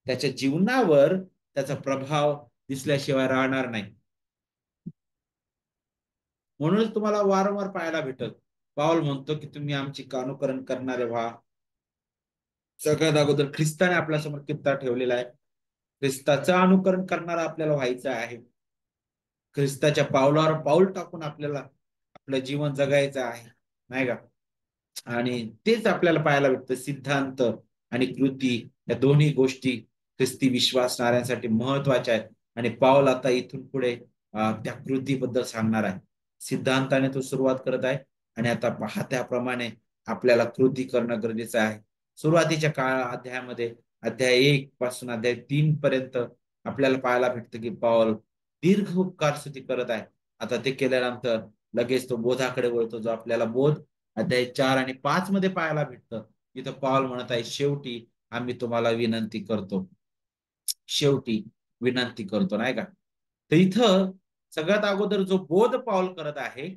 त्याच्या जीवनावर त्याचा प्रभाव दिसल्याशिवाय राहणार नाही. म्हणूनच तुम्हाला वारंवार पाहायला भेटत, पाऊल म्हणतो की तुम्ही आमची अनुकरण करणारे व्हा. सगळ्यात अगोदर ख्रिस्ताने आपल्यासमोर कित्ता ठेवलेला आहे, ख्रिस्ताचं अनुकरण करणारा आपल्याला व्हायचं आहे. ख्रिस्ताच्या पावलावर पाऊल टाकून आपल्याला आपलं जीवन जगायचं आहे, नाही का? आणि तेच आपल्याला पाहायला भेटतं. सिद्धांत आणि कृती या दोन्ही गोष्टी ख्रिस्ती विश्वासणाऱ्यांसाठी महत्वाच्या आहेत. आणि पाऊल आता इथून पुढे त्या कृतीबद्दल सांगणार आहे. सिद्धांताने तो सुरुवात करत आहे आणि आता पहा त्याप्रमाणे आपल्याला कृती करणं गरजेचं आहे. सुरुवातीच्या अध्यायामध्ये अध्याय 1 पासून अध्याय 3 पर्यंत आपल्याला पाहायला भेटतं की पाऊल दीर्घ उपकार स्तुती करत आहे. आता ते केल्यानंतर लगेच तो बोधाकडे वळतो, जो आपल्याला बोध अध्याय 4 आणि 5 मध्ये पाहायला भेटतं. इथं पाऊल म्हणत आहे, शेवटी आम्ही तुम्हाला विनंती करतो. शेवटी विनंती करतो, नाही का? तर इथं सगळ्यात अगोदर जो बोध पाऊल करत आहे,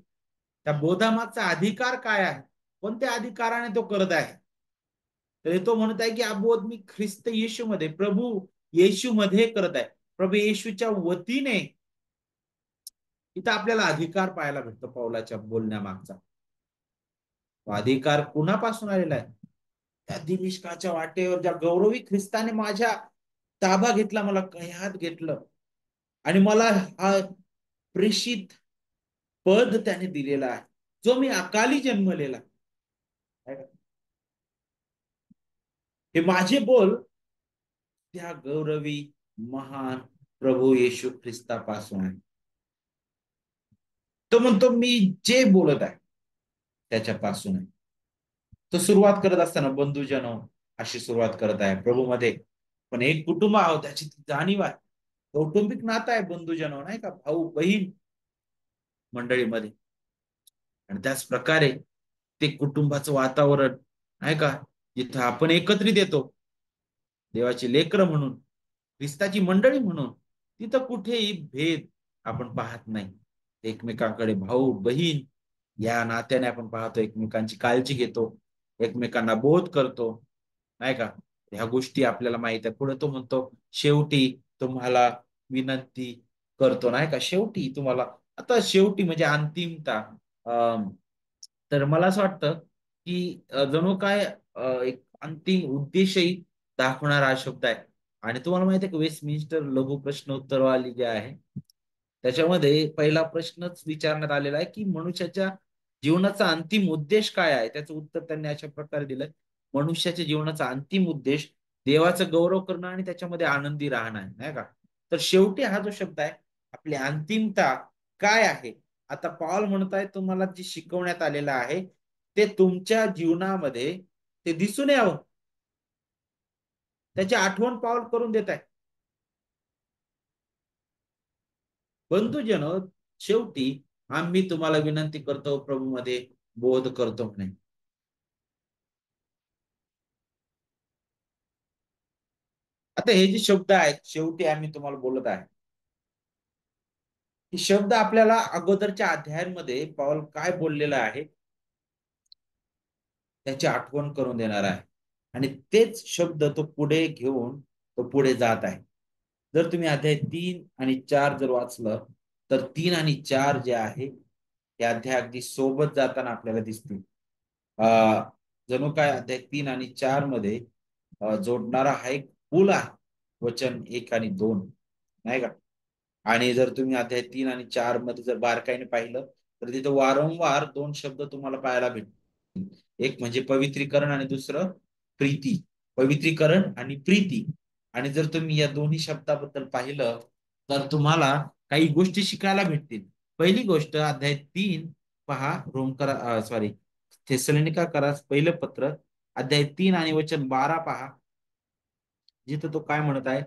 त्या बोधामागचा अधिकार काय आहे, कोणत्या अधिकाराने तो करत आहे? तर तो म्हणत आहे की हा बोध मी ख्रिस्त येशू मध्ये, प्रभू येशू मध्ये करत आहे. प्रभू येशूच्या वतीने. इथं आपल्याला अधिकार पाहायला भेटतो पाऊलाच्या बोलण्यामागचा. अधिकार कुणापासून आलेला आहे? त्या दिमिश्काच्या वाटेवर ज्या गौरवी ख्रिस्ताने माझ्या ताबा घेतला, मला कह्यात घेतलं आणि मला हा प्रेषित पद त्याने दिलेला आहे, जो मी अकाली जन्मलेला. हे माझे बोल त्या गौरवी महान प्रभू येशू ख्रिस्तापासून आहे. तो म्हणतो मी जे बोलत आहे त्याच्यापासून आहे. तो सुरुवात करत असताना बंधुजन अशी सुरुवात करत आहे प्रभूमध्ये. पण एक कुटुंब आहोत त्याची जाणीव आहे. कौटुंबिक नातं आहे बंधुजन, नाही का? भाऊ बहीण मंडळीमध्ये. आणि त्याच प्रकारे ते कुटुंबाचं वातावरण, आहे का, जिथं आपण एकत्रित येतो देवाची लेकरं म्हणून, ख्रिस्ताची मंडळी म्हणून, तिथं कुठेही भेद आपण पाहत नाही. एकमेकांकडे भाऊ बहीण या नात्याने आपण पाहतो, एकमेकांची काळजी घेतो, एकमेकांना बोध करतो, नाही का? ह्या गोष्टी आपल्याला माहित आहे. पुढे तो म्हणतो शेवटी तुम्हाला विनंती करतो, नाही का? शेवटी तुम्हाला, आता शेवटी म्हणजे अंतिमता. तर मला असं वाटतं की जणू काय एक अंतिम उद्देशही दाखवणारा हा शब्द आहे. आणि तुम्हाला माहिती आहे की वेस्टमिन्स्टर लघु प्रश्न उत्तरवाली जे आहे त्याच्यामध्ये पहिला प्रश्नच विचारण्यात आलेला आहे की मनुष्याच्या जीवनाचा अंतिम उद्देश काय आहे. त्याचं उत्तर त्यांनी अशा प्रकारे दिलंय, मनुष्याच्या जीवनाचा अंतिम उद्देश देवाचं गौरव करणं आणि त्याच्यामध्ये आनंदी राहणं आहे, नाही का? तर शेवटी हा जो शब्द आहे, आपली अंतिमता काय आहे? आता पॉल म्हणताय तुम्हाला जे शिकवण्यात आलेलं आहे ते तुमच्या जीवनामध्ये ते दिसून यावं, त्याची आठवण पाऊल करून देत आहे. बंधुजन, शेवटी आम्ही तुम्हाला विनंती करतो प्रभू मध्ये बोध करतो म्हणे. आता हे जे शब्द आहेत, शेवटी आम्ही तुम्हाला बोलत आहे, हे शब्द आपल्याला अगोदरच्या अध्यायांमध्ये पौल काय बोललेला आहे त्याची आठवण करून देणार आहे. आणि तेच शब्द तो पुढे घेऊन तो पुढे जात आहे. जर तुम्ही अध्याय 3 आणि 4 जर वाचलं तर 3 आणि 4 जे आहे ते अध्याय अगदी सोबत जाताना आपल्याला दिसतील. जणू काय अध्याय 3 आणि 4 मध्ये जोडणारा हा एक पूल आहे, वचन 1 आणि 2, नाही का? आणि जर तुम्ही अध्याय 3 आणि 4 मध्ये जर बारकाईने पाहिलं तर तिथे वारंवार दोन शब्द तुम्हाला पाहायला भेटतील. एक म्हणजे पवित्रीकरण आणि दुसरं प्रीती. पवित्रीकरण आणि प्रीती. आणि जर तुम्ही या दोन्ही शब्दाबद्दल पाहिलं तर तुम्हाला काही गोष्टी शिकायला भेटतील. पहिली गोष्ट अध्याय 3 पहा, रोमकरा सॉरी थेसलोनिका करास पहिलं पत्र अध्याय 3 आणि वचन 12 पहा, जिथं तो काय म्हणत आहे,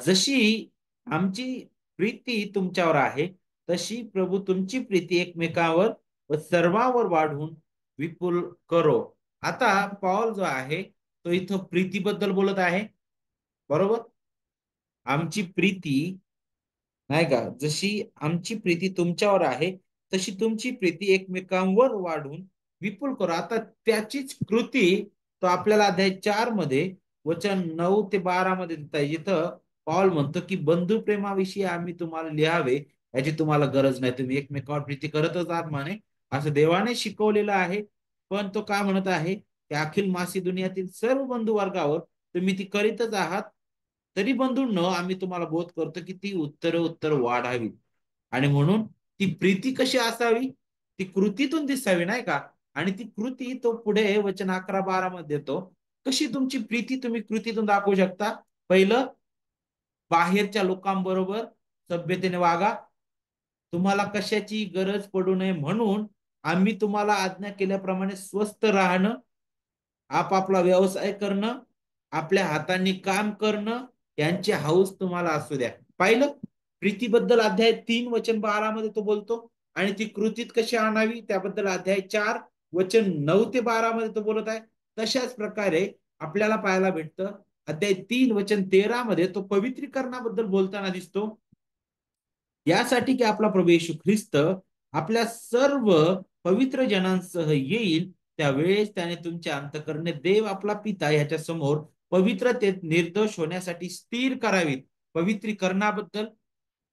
जशी आमची प्रीती तुमच्यावर आहे तशी प्रभू तुमची प्रीती एकमेकांवर व सर्वांवर वाढवून विपुल करो. आता पॉल जो आहे तो इथं प्रीतीबद्दल बोलत आहे, बरोबर? आमची प्रीती, नाही का, जशी आमची प्रीती तुमच्यावर आहे तशी तुमची प्रीती एकमेकांवर वाढून विपुल करो. आता त्याचीच कृती तो आपल्याला अध्याय 4 मध्ये वचन 9 ते 12 मध्ये देत आहे, जिथं पॉल म्हणतो की बंधुप्रेमाविषयी आम्ही तुम्हाला लिहावे याची तुम्हाला गरज नाही, तुम्ही एकमेकांवर प्रीती करतच आहात म्हणे, असं देवाने शिकवलेलं आहे. पण तो काय म्हणत आहे की अखिल मासिदुनियातील सर्व बंधू वर्गावर तुम्ही ती करीतच आहात. तरी बंधूंनो आम्ही तुम्हाला बोध करतो की ती उत्तर उत्तर वाढावी. आणि म्हणून ती प्रीती कशी असावी, ती कृतीतून दिसावी नाही का. आणि ती कृती तो पुढे वचन 11-12 मध्ये देतो. कशी तुमची प्रीती तुम्ही कृतीतून दाखवू शकता. पहिलं, बाहेरच्या लोकांबरोबर सभ्यतेने वागा. तुम्हाला कशाची गरज पडू नये म्हणून आम्ही तुम्हाला आज्ञा केल्याप्रमाणे स्वस्थ राहणं, आपापला व्यवसाय करणं, आपल्या हातांनी काम करणं, यांची हौस तुम्हाला असू द्या. पाहिलं, प्रीतीबद्दल अध्याय 3 वचन 12 मध्ये तो बोलतो. आणि ती कृतीत कशी आणावी त्याबद्दल अध्याय 4 वचन 9 ते 12 मध्ये तो बोलत आहे. तशाच प्रकारे आपल्याला पाहायला भेटतं अध्याय 3 वचन 13 मध्ये तो पवित्रीकरणाबद्दल बोलताना दिसतो. यासाठी की आपला प्रभू येशू ख्रिस्त आपल्या सर्व पवित्र जनांसह येईल, त्यावेळेस त्याने तुमचे अंतःकरणे देव आपला पिता ह्याच्या समोर पवित्रतेत निर्दोष होण्यासाठी स्थिर करावीत. पवित्रीकरणाबद्दल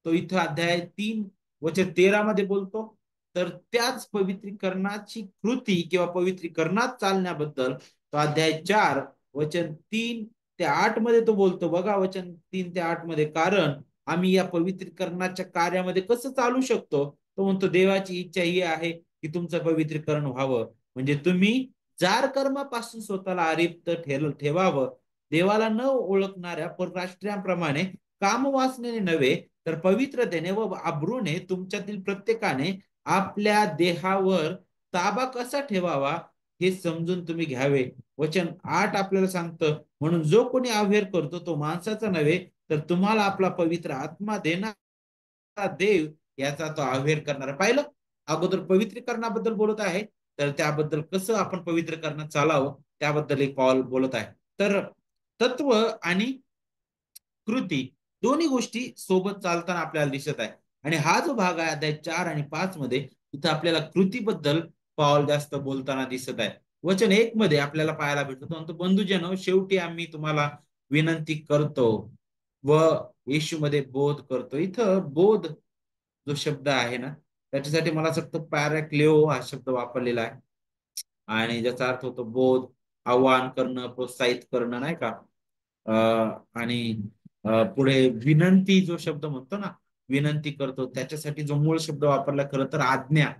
तो इथं अध्याय 3 वचन 13 मध्ये बोलतो. तर त्याच पवित्रीकरणाची कृती किंवा पवित्रीकरणात चालण्याबद्दल तो अध्याय 4 वचन 3 ते 8 मध्ये तो बोलतो. बघा वचन 3 ते 8 मध्ये, कारण आम्ही या पवित्रीकरणाच्या कार्यामध्ये कसं चालू शकतो. तो म्हणतो देवाची इच्छा ही आहे की तुमचं पवित्रीकरण व्हावं, म्हणजे तुम्ही जार कर्मापासून स्वतःला अलिप्त ठेवावं, देवाला न ओळखणाऱ्या परराष्ट्रीयांप्रमाणे कामवासनेने नव्हे तर पवित्रतेने व अब्रूने तुमच्यातील प्रत्येकाने आपल्या देहावर ताबा कसा ठेवावा हे समजून तुम्ही घ्यावे. वचन 8 आपल्याला सांगतं, म्हणून जो कोणी अव्हेर करतो तो माणसाचा नव्हे तर तुम्हाला आपला पवित्र आत्मा देणारा देव याचा तो अव्हेर करणारा. पाहिलं, अगोदर पवित्रीकरणाबद्दल बोलत आहे, तर त्याबद्दल कसं आपण पवित्रीकरणात चालावं त्याबद्दल एक पॉल बोलत आहे. तर तत्व आणि कृती दोन्ही गोष्टी सोबत चालताना आपल्याला दिसत आहे. आणि हा जो भाग आहे अध्याय 4 आणि 5 मध्ये, इथं आपल्याला कृतीबद्दल पॉल जास्त बोलताना दिसत आहे. वचन 1 मध्ये आपल्याला पाहायला भेटतो, तो म्हणतो बंधुजनो, शेवटी आम्ही तुम्हाला विनंती करतो व येशूमध्ये बोध करतो. इथं बोध जो शब्द आहे ना, त्याच्यासाठी मला फक्त पॅराक्लेओ हा शब्द वापरलेला आहे. आणि ज्याचा अर्थ होतो बोध, आव्हान करणं, प्रोत्साहित करणं नाही का. आणि पुढे विनंती जो शब्द म्हणतो ना, विनंती करतो, त्याच्यासाठी जो मूळ शब्द वापरला खरं तर आज्ञा,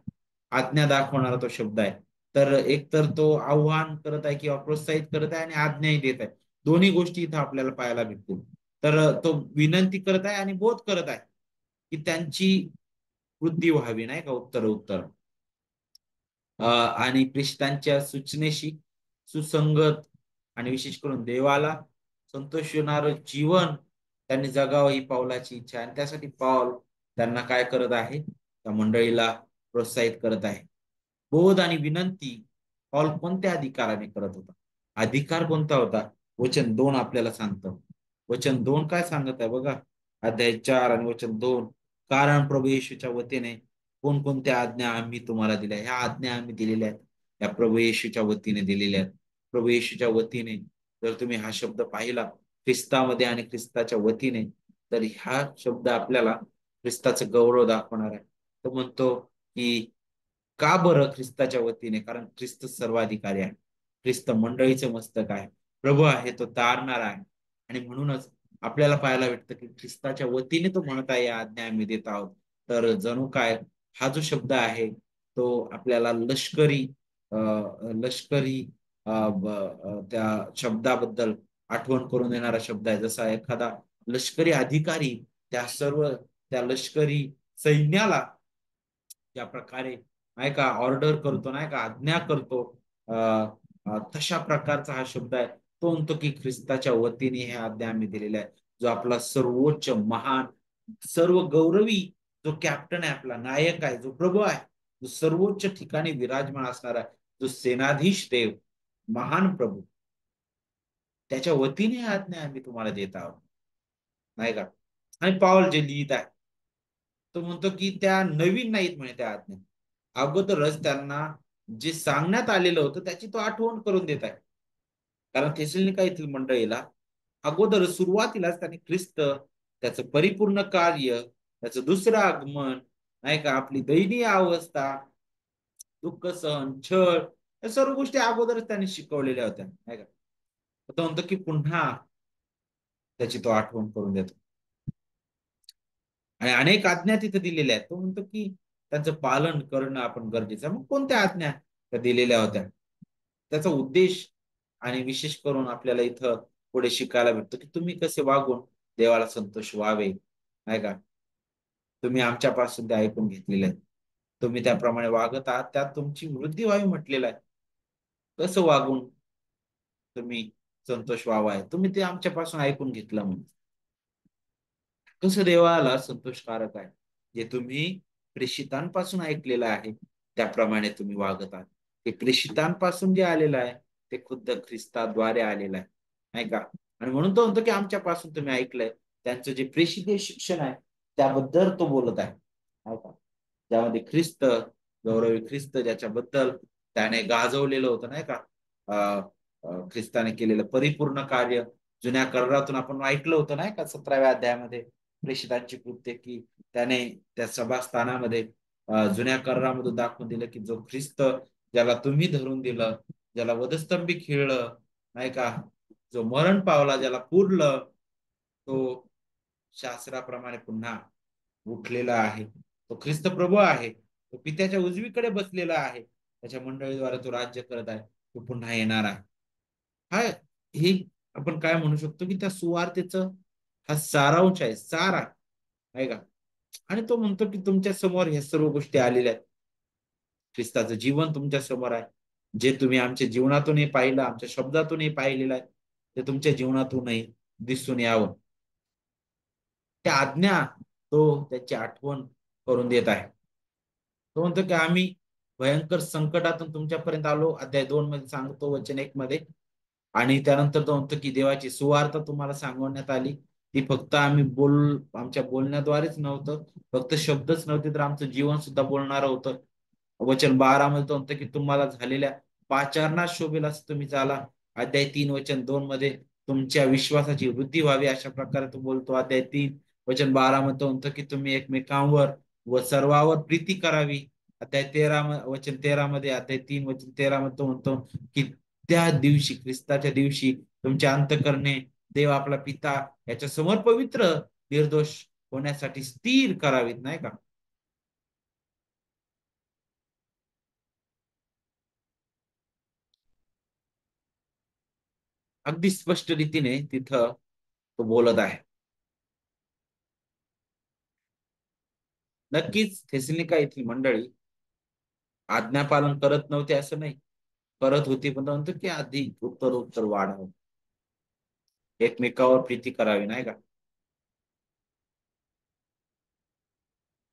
आज्ञा दाखवणारा तो शब्द आहे. तर एक तर तो आव्हान करत आहे किंवा प्रोत्साहित करत आहे आणि आज्ञाही देत आहे. दोन्ही गोष्टी इथं आपल्याला पाहायला भेटतील. तर तो विनंती करत आहे आणि बोध करत आहे की त्यांची वृद्धी व्हावी नाही का, उत्तर उत्तर आणि ख्रिस्तांच्या सूचनेशी सुसंगत आणि विशेष करून देवाला संतोषणारं जीवन त्यांनी जगावं ही पावलाची इच्छा आहे. आणि त्यासाठी पाऊल त्यांना काय करत आहे, त्या मंडळीला प्रोत्साहित करत आहे. बोध आणि विनंती पॉल कोणत्या अधिकाराने करत होता, अधिकार कोणता होता, वचन 2 आपल्याला सांगतं. वचन 2 काय सांगत आहे बघा, अध्याय 4 आणि वचन 2, कारण प्रभू येशूच्या वतीने कोणकोणत्या आज्ञा आम्ही तुम्हाला दिल्या. ह्या आज्ञा आम्ही दिलेल्या आहेत, या प्रभू येशूच्या वतीने दिलेल्या आहेत. प्रभू येशूच्या वतीने जर तुम्ही हा शब्द पाहिला ख्रिस्तामध्ये आणि ख्रिस्ताच्या वतीने, तर हा शब्द आपल्याला ख्रिस्ताचं गौरव दाखवणार आहे. तो म्हणतो की का बरं ख्रिस्ताच्या वतीने, कारण ख्रिस्त सर्वाधिकारी आहे, ख्रिस्त मंडळीचं मस्तक आहे, प्रभू आहे तो तारणार आहे. आणि म्हणूनच आपल्याला पाहायला भेटतं की ख्रिस्ताच्या वतीने तो म्हणत आहे या आज्ञा आम्ही देत आहोत. तर जणू काय हा जो शब्द आहे तो आपल्याला लष्करी लष्करी त्या शब्दाबद्दल आठवण करून देणारा शब्द आहे. जसा एखादा लष्करी अधिकारी त्या सर्व त्या लष्करी सैन्याला ज्या प्रकारे नाही का ऑर्डर करतो, नाही का आज्ञा करतो, तशा प्रकारचा हा शब्द आहे. तो म्हणतो की ख्रिस्ताच्या वतीने हे आज्ञा आम्ही दिलेल्या आहे. जो आपला सर्वोच्च महान सर्व गौरवी जो कॅप्टन आहे, आपला नायक आहे, जो प्रभू आहे, जो सर्वोच्च ठिकाणी विराजमान असणारा, जो सेनाधीश देव, महान प्रभू, त्याच्या वतीने आज्ञा आम्ही तुम्हाला देत आहोत नाही का. आणि पाऊल जे लिहित आहे तो म्हणतो की त्या नवीन नाहीत म्हणे त्या आज्ञा, अगोदरच त्यांना जे सांगण्यात आलेलं होतं त्याची तो आठवण करून देत आहे. कारण थेसलोनिका येथील मंडळीला अगोदर सुरुवातीलाच त्यांनी ख्रिस्त, त्याचं परिपूर्ण कार्य, त्याचं दुसरं आगमन नाही का, आपली दयनीय अवस्था, दुःख सहन, छळ, या सर्व गोष्टी अगोदरच त्यांनी शिकवलेल्या होत्या नाही का. तो म्हणतो की पुन्हा त्याची तो आठवण करून देतो. आणि अनेक आज्ञा तिथे दिलेल्या आहेत. तो म्हणतो की त्यांचं पालन करणं आपण गरजेचं आहे. मग कोणत्या आज्ञा त्या दिलेल्या होत्या? त्याचा उद्देश आणि विशेष करून आपल्याला इथं पुढे शिकायला भेटतो, की तुम्ही कसे वागून देवाला संतोष व्हावे, नाही का? तुम्ही आमच्यापासून ते ऐकून घेतलेले आहेत. तुम्ही त्याप्रमाणे वागत आहात, त्यात तुमची वृद्धी व्हावी म्हटलेलं आहे. कसं वागून तुम्ही संतोष व्हावा आहे? तुम्ही ते आमच्यापासून ऐकून घेतलं म्हणून. कसं देवाला संतोषकारक आहे? जे तुम्ही प्रेषितांपासून ऐकलेलं आहे, त्याप्रमाणे तुम्ही वागत आहात. ते प्रेषितांपासून जे आलेलं आहे, ते खुद्द ख्रिस्ताद्वारे आलेलं आहे, नाही का? आणि म्हणून तो म्हणतो, की आमच्यापासून तुम्ही ऐकलंय. त्यांचं जे प्रेषित शिक्षण आहे, त्याबद्दल तो बोलत आहे, नाही का? ज्यामध्ये ख्रिस्त, गौरवी ख्रिस्त ज्याच्याबद्दल त्याने गाजवलेलं होतं, नाही का? ख्रिस्ताने केलेलं परिपूर्ण कार्य जुन्या करारातून आपण ऐकलं होतं, नाही का? 17व्या अध्यायामध्ये प्रेषितांची कृत्य, की त्याने त्या सभास्थानामध्ये जुन्या करारामधून दाखवून दिलं, की जो ख्रिस्त ज्याला तुम्ही धरून दिलं, ज्याला वधस्तंभी खिळलं, नाही का? जो मरण पावला, ज्याला पुरलं, तो शास्त्राप्रमाणे पुन्हा उठलेला आहे. तो ख्रिस्त प्रभू आहे. तो पित्याच्या उजवीकडे बसलेला आहे. त्याच्या मंडळीद्वारे तो राज्य करत आहे. तो पुन्हा येणार आहे. हा हे आपण काय म्हणू शकतो, की त्या सुवार्तेचं हा सारांश आहे, सार आहे का? आणि तो म्हणतो, की तुमच्या समोर ह्या सर्व गोष्टी आलेल्या आहेत. ख्रिस्ताचं जीवन तुमच्या समोर आहे. जे तुम्ही आमच्या जीवनातूनही पाहिलं, आमच्या शब्दातूनही पाहिलेलं आहे, ते तुमच्या जीवनातूनही दिसून यावं. त्या आज्ञा तो त्याची आठवण करून देत आहे. तो म्हणतो, की आम्ही भयंकर संकटातून तुमच्यापर्यंत आलो. अध्याय 2 मध्ये सांगतो, वचन 1 मध्ये. आणि त्यानंतर तो म्हणतो, की देवाची सुवार्ता तुम्हाला सांगवण्यात आली. ती फक्त आमच्या बोलण्याद्वारेच नव्हतं. फक्त शब्दच नव्हते, तर आमचं जीवन सुद्धा बोलणारं होतं. वचन 12 मध्ये तो म्हणतो, की तुम्हाला झालेल्या पाचारणात शोभेल असं तुम्ही चाला. अध्याय 3 वचन 2 मध्ये तुमच्या विश्वासाची वृद्धी व्हावी अशा प्रकारे तो बोलतो. अध्याय 3 वचन 12 मध्ये तो म्हणतो, की तुम्ही एकमेकांवर व सर्वावर प्रीती करावी. अध्याय 13 वचन 13 मध्ये, अध्याय 3 वचन 13 मध्ये तो म्हणतो, की त्या दिवशी, ख्रिस्ताच्या दिवशी तुमचे अंतःकरणे देव आपला पिता याच्या समोर पवित्र, निर्दोष होण्यासाठी स्थिर करावीत, नाही का? अगदी स्पष्ट रीतीने तिथं तो बोलत आहे. नक्कीच थेसलिका येथील मंडळी आज्ञापालन करत नव्हते असं नाही, करत होती, पण तो म्हणतो, की अधिक उत्तर उत्तर वाढावं, एकमेकावर प्रीती करावी, नाही का?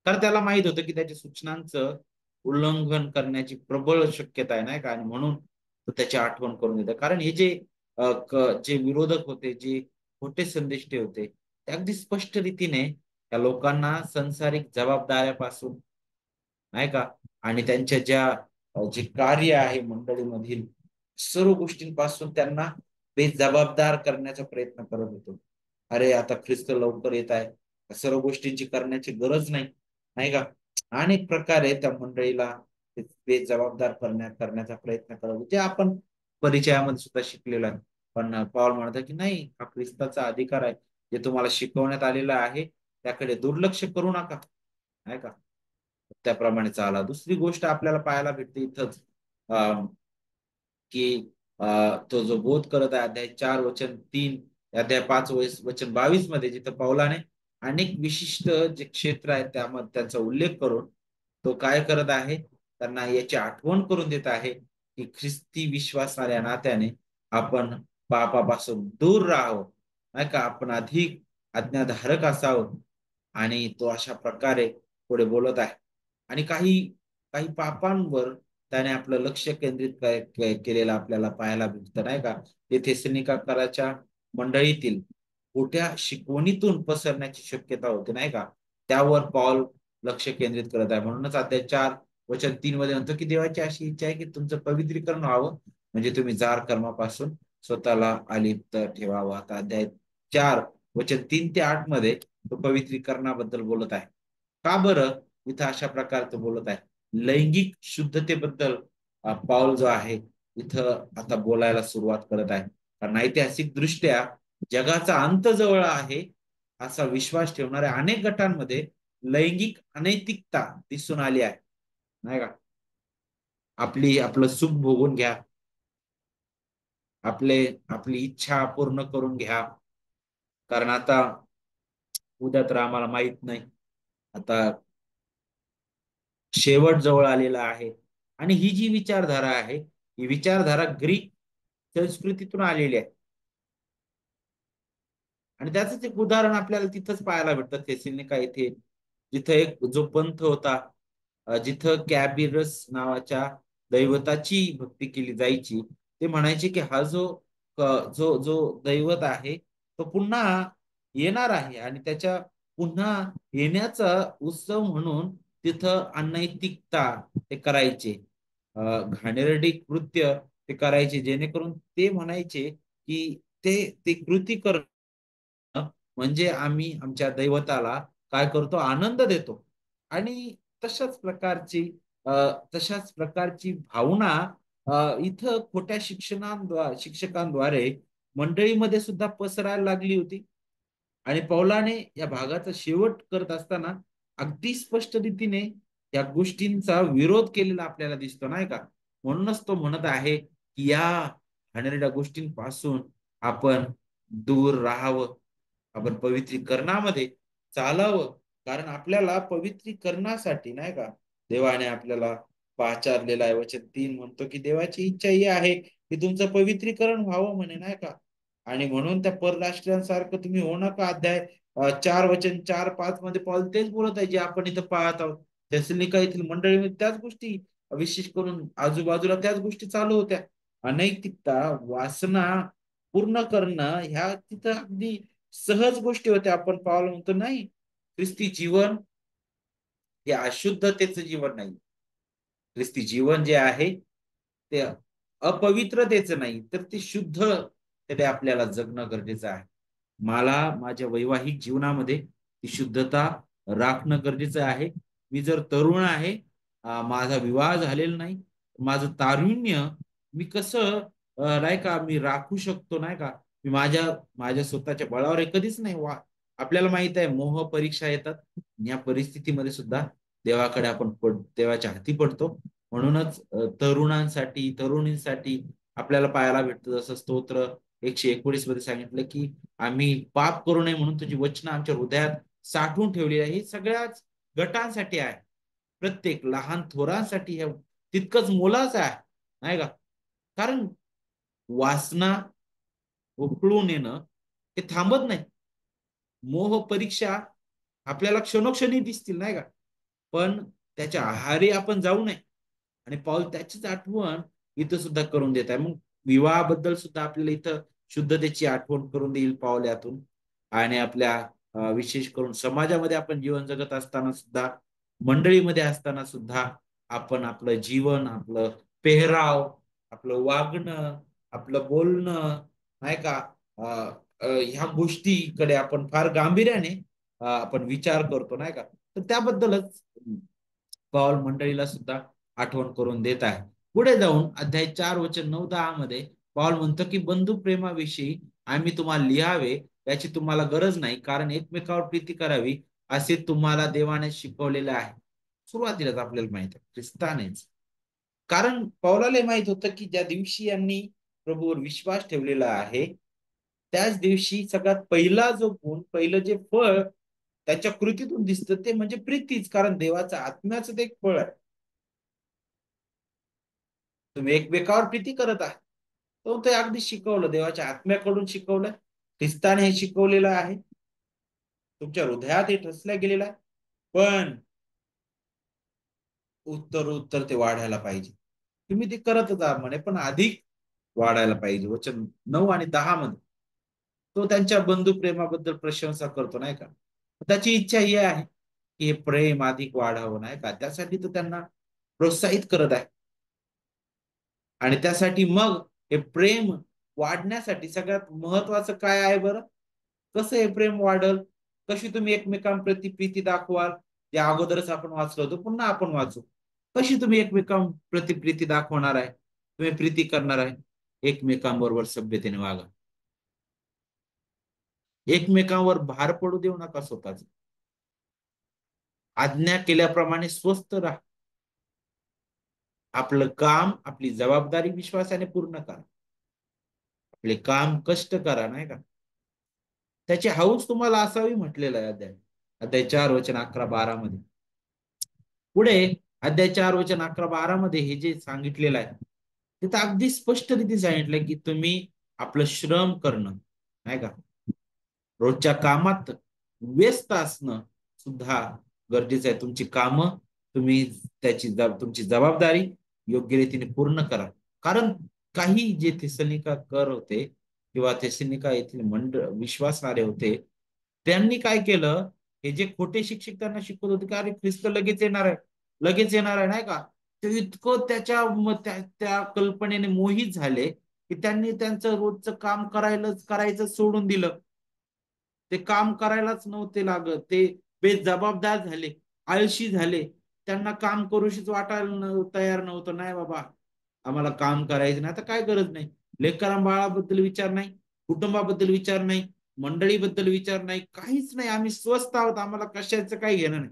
तर त्याला माहित होतं, की त्याच्या सूचनांचं उल्लंघन करण्याची प्रबळ शक्यता आहे, नाही का? आणि म्हणून तो त्याची आठवण करून देतो. कारण हे जे जे विरोधक होते, जे खोटे संदेष्टे होते, ते अगदी स्पष्ट रीतीने त्या लोकांना संसारिक जबाबदाऱ्यापासून, नाही का, आणि त्यांच्या ज्या जे कार्य आहे मंडळीमधील सर्व गोष्टींपासून त्यांना बेजबाबदार करण्याचा प्रयत्न करत होतो. अरे आता ख्रिस्त लवकर येत आहे, सर्व गोष्टींची करण्याची गरज नाही, नाही का? अनेक प्रकारे त्या मंडळीला ते बेजबाबदार करण्याचा प्रयत्न करत होते. आपण परिचयामध्ये सुद्धा शिकलेलो आहे. पण पॉल म्हणतात, की नाही, हा ख्रिस्ताचा अधिकार आहे. जे तुम्हाला शिकवण्यात आलेला आहे त्याकडे दुर्लक्ष करू नका, नाही का? त्याप्रमाणे चाला. दुसरी गोष्ट आपल्याला पाहायला भेटते इथंच, की तो जो बोध करत आहे, अध्याय 4 वचन 3, अध्याय 5 वचन 22 मध्ये, जिथं पौलाने अनेक विशिष्ट जे क्षेत्र आहेत त्यामध्ये त्यांचा उल्लेख करून तो काय करत आहे, त्यांना याची आठवण करून देत आहे, की ख्रिस्ती विश्वासणाऱ्या नात्याने आपण पापापासून दूर राहावं, नाही का? आपण अधिक आज्ञाधारक असावं. आणि तो अशा प्रकारे पुढे बोलत आहे. आणि काही काही पापांवर त्याने आपलं लक्ष केंद्रित केलेलं आपल्याला पाहायला भेटतं, नाही का? ते थेसलोनिकेकराच्या मंडळीतील खोट्या शिकवणीतून पसरण्याची शक्यता होती, नाही का? त्यावर पॉल लक्ष केंद्रित करत आहे. म्हणूनच अध्याय 4 वचन 3 मध्ये म्हणतो, की देवाची अशी इच्छा आहे, की तुमचं पवित्रीकरण व्हावं, म्हणजे तुम्ही जार कर्मापासून स्वतःला अलिप्त ठेवावं. आता अध्याय 4 वचन 3 ते 8 मध्ये तो पवित्रीकरणाबद्दल बोलत आहे. का बरं इथं अशा प्रकारे तो बोलत आहे? लैंगिक शुद्धतेबद्दल पाऊल जो आहे इथं आता बोलायला सुरुवात करत आहे. कारण ऐतिहासिक दृष्ट्या जगाचा अंत जवळ आहे असा विश्वास ठेवणाऱ्या अनेक गटांमध्ये लैंगिक अनैतिकता दिसून आली आहे, नाही का? आपलं सुख भोगून घ्या, आपले आपली इच्छा पूर्ण करून घ्या, कारण आता उद्या तर आम्हाला माहित नाही. आता शेवट जवळ आलेला आहे. आणि ही जी विचारधारा आहे, ही विचारधारा ग्रीक संस्कृतीतून आलेली आहे. आणि त्याचंच एक उदाहरण आपल्याला तिथंच पाहायला भेटतं थेसलोनिका येथे, जिथं एक जो पंथ होता, जिथं कॅबिरस नावाच्या दैवताची भक्ती केली जायची. ते म्हणायचे की हा जो जो दैवत आहे तो पुन्हा येणार आहे, आणि त्याच्या पुन्हा येण्याचा उत्सव म्हणून तिथं अनैतिकता ते करायचे, घाणेरडी कृत्य ते करायचे, जेणेकरून ते म्हणायचे की ते कृती कर म्हणजे आम्ही आमच्या दैवताला काय करतो, आनंद देतो. आणि तशाच प्रकारची अ, तशाच प्रकारची भावना इथं खोट्या शिक्षकांद्वारे मंडळीमध्ये सुद्धा पसरायला लागली होती. आणि पौलाने या भागाचा शेवट करत असताना अगदी स्पष्ट रीतीने या गोष्टींचा विरोध केलेला आपल्याला दिसतो, नाही का? म्हणूनच तो म्हणत आहे की या घाणेरड्या गोष्टींपासून आपण दूर राहावं, आपण पवित्रीकरणामध्ये चालावं. कारण आपल्याला पवित्रीकरणासाठी, नाही का, देवाने आपल्याला पाचारलेला आहे. वचन 3 म्हणतो की देवाची इच्छा ही आहे की तुमचं पवित्रीकरण व्हावं म्हणे, नाही का? आणि म्हणून त्या परराष्ट्रीयांसारखं तुम्ही होऊ नका. अध्याय 4 वचन 4-5 मध्ये पॉल तेच बोलत आहे जे आपण इथं पाहत आहोत. थेसलोनिका येथील मंडळीमध्ये त्याच गोष्टी, विशेष करून आजूबाजूला त्याच गोष्टी चालू होत्या. अनैतिकता, वासना पूर्ण करणं ह्या तिथं अगदी सहज गोष्टी होत्या. आपण पावलं म्हणतो नाही, ख्रिस्ती जीवन हे अशुद्धतेचं जीवन नाही. ख्रिस्ती जीवन जे आहे ते अपवित्रतेचं नाही, तर ते शुद्ध ते आपल्याला जगणं गरजेचं आहे. मला माझ्या वैवाहिक जीवनामध्ये ती शुद्धता राखणं गरजेचं आहे. मी जर तरुण आहे, माझा विवाह झालेला नाही, माझं तारुण्य मी कसं नाही का मी राखू शकतो, नाही का? मी माझ्या माझ्या स्वतःच्या बळावर हे कधीच नाही. आपल्याला माहित आहे मोह परीक्षा येतात. या परिस्थितीमध्ये सुद्धा देवाकडे आपण देवाच्या हाती पडतो. म्हणूनच तरुणांसाठी, तरुणींसाठी आपल्याला पाहायला भेटतं, जसं स्तोत्र 119 मध्ये सांगितलं की आम्ही पाप करू नये म्हणून तुझी वचनं आमच्या हृदयात साठवून ठेवली आहे. ही सगळ्याच गटांसाठी आहे. प्रत्येक लहान थोरांसाठी हे तितकंच मोलाचं आहे, नाही का? कारण वासना उकळून येणं हे थांबत नाही. मोह परीक्षा आपल्याला क्षणोक्षणी दिसतील, नाही का? पण त्याच्या आहारी आपण जाऊ नये. आणि पाऊल त्याचीच आठवण इथं सुद्धा करून देत आहे. मग विवाहाबद्दल सुद्धा आपल्याला इथं शुद्धतेची आठवण करून देईल पाऊल यातून. आणि आपल्या विशेष करून समाजामध्ये आपण जीवन जगत असताना सुद्धा, मंडळीमध्ये असताना सुद्धा आपण आपलं जीवन, आपलं पेहराव, आपलं वागणं, आपलं बोलणं, नाही का, अ, ह्या गोष्टीकडे आपण फार गांभीर्याने आपण विचार करतो, नाही का? तर त्याबद्दलच पॉल मंडळीला सुद्धा आठवण करून देत आहे. पुढे जाऊन अध्याय 4 वचन 9-10 मध्ये पॉल म्हणतो की बंधू प्रेमाविषयी आम्ही तुम्हाला लिहावे याची तुम्हाला गरज नाही, कारण एकमेकावर प्रीती करावी असे तुम्हाला देवाने शिकवलेले आहे. सुरुवातीलाच आपल्याला माहित आहे ख्रिस्तानेच. कारण पौलाला माहित होतं की ज्या दिवशी यांनी प्रभूवर विश्वास ठेवलेला आहे, त्याच दिवशी सगळ्यात पहिला जो गुण, पहिलं जे फळ त्याच्या कृतीतून दिसतं ते म्हणजे प्रीतीच. कारण देवाचं आत्म्याचं ते एक फळ आहे. तुम्ही एकमेकावर प्रीती करत आहात. तो ते अगदी शिकवलं, देवाच्या आत्म्याकडून शिकवलं. ख्रिस्ताने हे शिकवलेलं आहे. तुमच्या हृदयात हे ठसलं गेलेलं आहे. पण उत्तर ते वाढायला पाहिजे. तुम्ही ते करतच आहात म्हणे, पण अधिक वाढायला पाहिजे. वचन 9 आणि 10 मध्ये तो त्यांच्या बंधू प्रेमाबद्दल प्रशंसा करतो, नाही का? त्याची इच्छा ही आहे की हे प्रेम अधिक वाढावं, नाही का? त्यासाठी तो त्यांना प्रोत्साहित करत आहे. आणि त्यासाठी मग हे प्रेम वाढण्यासाठी सगळ्यात महत्वाचं काय आहे बरं? कसं हे प्रेम वाढल? कशी तुम्ही एकमेकांप्रती प्रीती दाखवाल? या अगोदरच आपण वाचलो होतो, पुन्हा आपण वाचू. कशी तुम्ही एकमेकांप्रती प्रीती दाखवणार आहे? तुम्ही प्रीती करणार आहे? एकमेकांबरोबर सभ्यतेने वागा. एकमेकांवर भार पडू देऊ नका स्वतःच. आज्ञा केल्याप्रमाणे स्वस्थ राहा. आपलं काम, आपली जबाबदारी विश्वासाने पूर्ण करा. आपले काम कष्ट करा, नाही का? त्याची हौस तुम्हाला असावी म्हटलेलं आहे अध्याय 4 वचन 11-12 मध्ये. पुढे अध्याय 4 वचन 11-12 मध्ये हे जे सांगितलेलं आहे, तिथं अगदी स्पष्ट रीती सांगितलंय की तुम्ही आपलं श्रम करणं, नाही का, रोजच्या कामात व्यस्त असणं सुद्धा गरजेचं आहे. तुमची कामं तुम्ही तुमची जबाबदारी योग्य रीतीने पूर्ण करा. कारण काही जे थेसलोनिकेकर होते किंवा थेसलोनिका येथील विश्वासणारे होते, त्यांनी काय केलं, हे जे खोटे शिक्षक त्यांना शिकवत होते की अरे ख्रिस्त लगेच येणार आहे, लगेच येणार आहे, नाही का, ते इतकं त्या कल्पनेने मोहित झाले की त्यांनी त्यांचं रोजचं काम करायचं सोडून दिलं. ते काम करायलाच नव्हते लागत. ते बेजबाबदार झाले, आळशी झाले. त्यांना काम करूशीच वाटायला तयार नव्हतं. नाही बाबा, आम्हाला काम करायचं नाही, आता काय गरज नाही. बाळाबद्दल विचार नाही, कुटुंबाबद्दल विचार नाही, मंडळीबद्दल विचार नाही, काहीच नाही. आम्ही स्वस्थ आहोत, आम्हाला कशाचं काही घेणं नाही,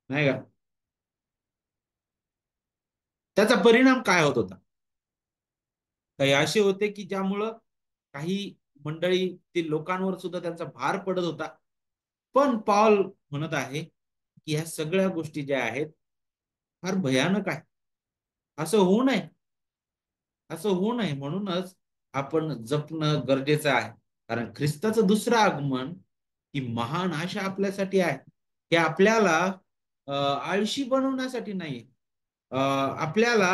नाही का. त्याचा परिणाम काय होत होता? काही असे होते की ज्यामुळं काही मंडळी ते लोकांवर सुद्धा त्यांचा भार पडत होता. पण पॉल म्हणत आहे की ह्या सगळ्या गोष्टी ज्या आहेत फार भयानक आहे. असं होऊ नये, असं होऊ नये म्हणूनच आपण जपणं गरजेचं आहे. कारण ख्रिस्ताचं दुसरं आगमन ही महान आशा आपल्यासाठी आहे. हे आपल्याला आळशी बनवण्यासाठी नाही, आपल्याला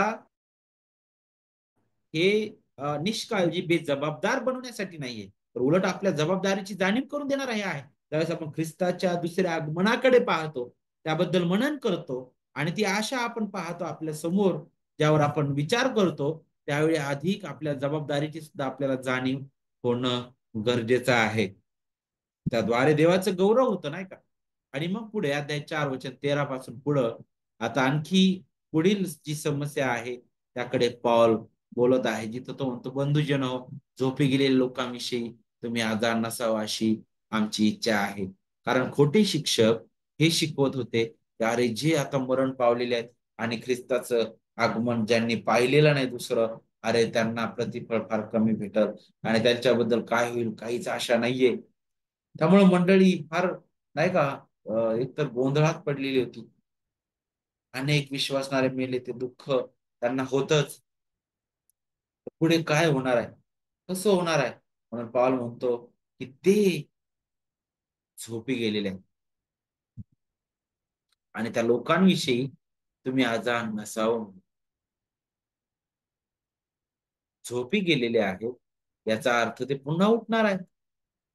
हे निष्काळजी बेजबाबदार बनवण्यासाठी नाहीये, तर उलट आपल्या जबाबदारीची जाणीव करून देणार हे आहे. त्यावेळेस आपण ख्रिस्ताच्या दुसऱ्या आगमनाकडे पाहतो, त्याबद्दल मनन करतो आणि ती आशा आपण पाहतो आपल्या समोर, ज्यावर आपण विचार करतो, त्यावेळी अधिक आपल्या जबाबदारीची सुद्धा आपल्याला जाणीव होणं गरजेचं आहे. त्याद्वारे देवाचं गौरव होतं, नाही का. आणि मग पुढे अध्याय 4 वचन 13 पासून पुढं आता आणखी पुढील जी समस्या आहे त्याकडे पॉल बोलत आहे, जिथं तो म्हणतो, बंधुजन हो, झोपी गेलेल्या लोकांविषयी तुम्ही आजार नसावा अशी आमची इच्छा आहे. कारण खोटे शिक्षक हे शिकवत होते की अरे जे आता मरण पावलेले आहेत आणि ख्रिस्ताचं आगमन ज्यांनी पाहिलेलं नाही दुसरं, अरे त्यांना प्रतिफळ फार कमी भेटल आणि त्यांच्याबद्दल काय होईल काहीच आशा नाहीये. त्यामुळे मंडळी फार, नाही का, एकतर गोंधळात पडलेली होती. अनेक विश्वासणारे मेले, ते दुःख त्यांना होतच. पुढे काय होणार आहे, कसं होणार आहे, म्हणून पाऊल म्हणतो की ते झोपी गेलेले आहेत आणि त्या लोकांविषयी तुम्ही अजाण नसावं. झोपी गेलेले आहेत याचा अर्थ ते पुन्हा उठणार आहेत.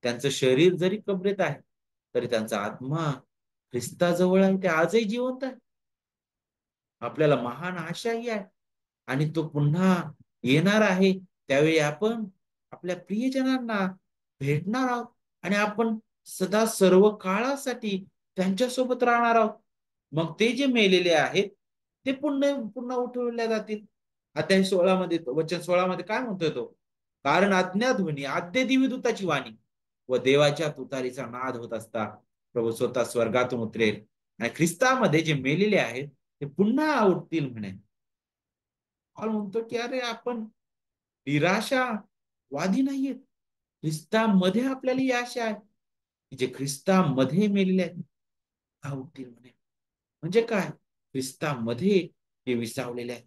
त्यांचं शरीर जरी कबरेत आहे तरी त्यांचा आत्मा ख्रिस्ताजवळ आहे, ते आजही जिवंत आहे. आपल्याला महान आशाही आहे आणि तो पुन्हा येणार आहे. त्यावेळी आपण आपल्या प्रियजनांना भेटणार आहोत आणि आपण सदा सर्व काळासाठी त्यांच्यासोबत राहणार आहोत. मग ते जे मेलेले आहेत ते पुन्हा पुन्हा उठवल्या जातील. अध्याय 16 मध्ये, वचन 16 मध्ये काय म्हणतोय तो? कारण आज्ञाध्वनी, आद्य दिवदूताची वाणी व देवाच्या तुतारीचा नाद होत असता प्रभू स्वतः स्वर्गातून उतरेल आणि ख्रिस्तामध्ये जे मेलेले आहेत ते पुन्हा उठतील म्हणे. पॉल म्हणतो की अरे आपण निराशावादी नाहीयेत. ख्रिस्तामध्ये आपल्याला ही आशा आहे की जे ख्रिस्तामध्ये मेलेले आहेत पुन्हा उठतील म्हणे. म्हणजे काय? ख्रिस्तामध्ये जे विसावलेले आहेत,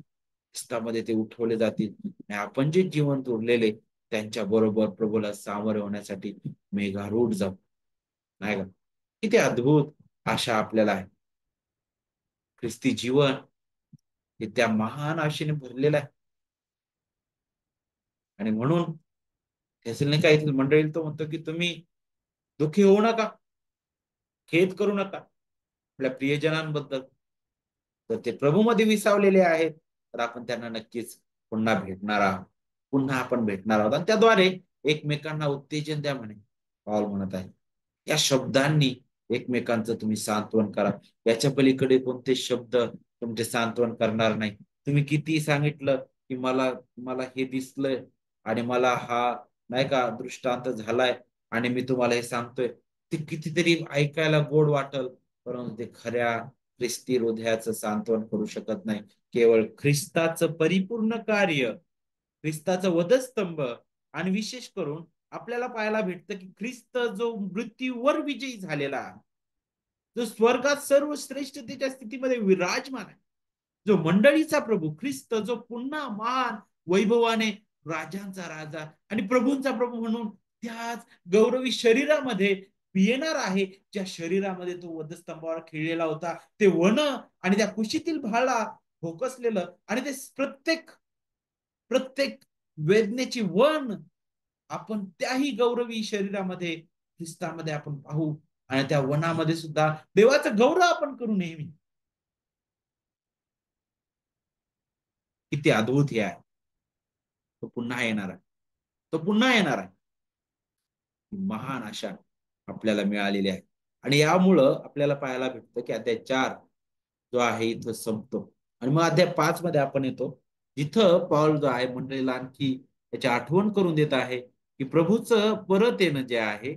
ख्रिस्तामध्ये ते उठवले जातील आणि आपण जे जिवंत उरलेले त्यांच्या बरोबर प्रभूला सामोरे होण्यासाठी मेघारूढ जाऊ, नाही का. किती अद्भुत आशा आपल्याला आहे. ख्रिस्ती जीवन हे त्या महान आशेने भरलेलं आहे. आणि म्हणून थेसलोनिका येथील मंडळी तो म्हणतो की तुम्ही दुःखी होऊ नका, खेद करू नका आपल्या प्रियजनांबद्दल. तर ते प्रभूमध्ये विसावलेले आहेत, तर आपण त्यांना नक्कीच पुन्हा भेटणार आहोत, पुन्हा आपण भेटणार आहोत आणि त्याद्वारे एकमेकांना उत्तेजन द्या म्हणे. पॉल म्हणत आहे या शब्दांनी एकमेकांचं तुम्ही सांत्वन करा. याच्या पलीकडे कोणते शब्द तुमचे सांत्वन करणार नाही. तुम्ही किती सांगितलं की मला मला हे दिसलंय आणि मला हा, नाही का, दृष्टांत झालाय आणि मी तुम्हाला हे सांगतोय, ते कितीतरी ऐकायला गोड वाटल, परंतु ते खऱ्या ख्रिस्ती हृदयाचं सांत्वन करू शकत नाही. केवळ ख्रिस्ताचं परिपूर्ण कार्य, ख्रिस्ताचा वधस्तंभ, आणि विशेष करून आपल्याला पाहायला भेटतं की ख्रिस्त जो मृत्यूवर विजयी झालेला आहे, जो स्वर्गात सर्वश्रेष्ठतेच्या स्थितीमध्ये विराजमान आहे, जो मंडळीचा प्रभू ख्रिस्त, जो पुन्हा महान वैभवाने राजांचा राजा आणि प्रभूंचा प्रभू म्हणून त्याच गौरवी शरीरामध्ये येणार आहे, ज्या शरीरामध्ये तो वधस्तंभावर खिळलेला होता, ते वन आणि त्या कुशीतील भाला भोकसलेलं, आणि ते प्रत्येक प्रत्येक वेदनेची वन आपण त्याही गौरवी शरीरामध्ये ख्रिस्तामध्ये आपण पाहू. आणि त्या वनामध्ये सुद्धा देवाचा गौरव आपण करू नेहमी. किती अद्भुत हे आहे. तो पुन्हा येणार आहे. तो पुन्हा येणार आहे. महान आशा आपल्याला मिळालेली आहे. आणि यामुळं आपल्याला पाहायला भेटतं की अध्याय 4 जो आहे इथं संपतो. आणि मग अध्याय 5 मध्ये आपण येतो, जिथं पौल जो आहे मंडळीला आणखी त्याची आठवण करून देत आहे की प्रभूचं परत येणं जे आहे,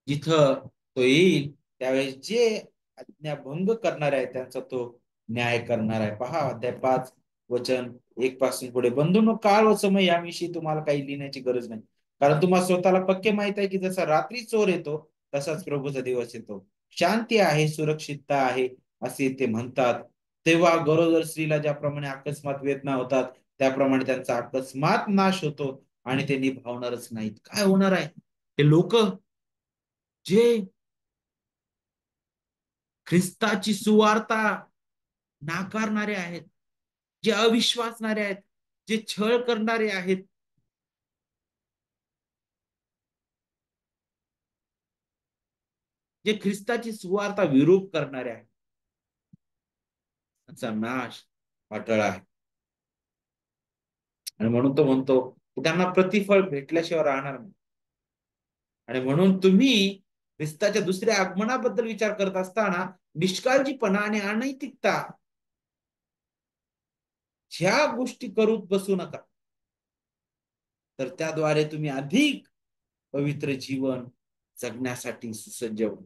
जिथं तो येईल त्यावेळेस जे आज्ञाभंग करणारे आहेत त्यांचा तो न्याय करणार आहे. पहा अध्याय 5 वचन 1 पासून पुढे. बंधूंनो, काळ व समय याविषयी तुम्हाला काही लिहिण्याची गरज नाही, कारण तुम्हाला स्वतःला पक्के माहित आहे की जसा रात्री चोर येतो तसाच प्रभूचा दिवस येतो. शांती आहे, सुरक्षितता आहे असे ते म्हणतात, तेव्हा गरोदर स्त्रीला ज्याप्रमाणे अकस्मात वेदना होतात त्याप्रमाणे त्यांचा अकस्मात नाश होतो आणि ते निभावणारच नाहीत. काय होणार आहे? हे लोक जे ख्रिस्ताची सुवार्ता नाकारणारे आहेत, जे अविश्वासणारे आहेत, जे छळ करणारे आहेत, जे ख्रिस्ताची सुवार्ता विरोध करणारे आहेत, त्यांचा नाश अटळ आहे. आणि म्हणून तो म्हणतो की त्यांना प्रतिफळ भेटल्याशिवाय राहणार नाही. आणि म्हणून तुम्ही ख्रिस्ताच्या दुसऱ्या आगमनाबद्दल विचार करत असताना निष्काळजीपणा आणि अनैतिकता ह्या गोष्टी करून बसू नका. तर त्याद्वारे तुम्ही अधिक पवित्र जीवन जगण्यासाठी सुसज्ज व्हा.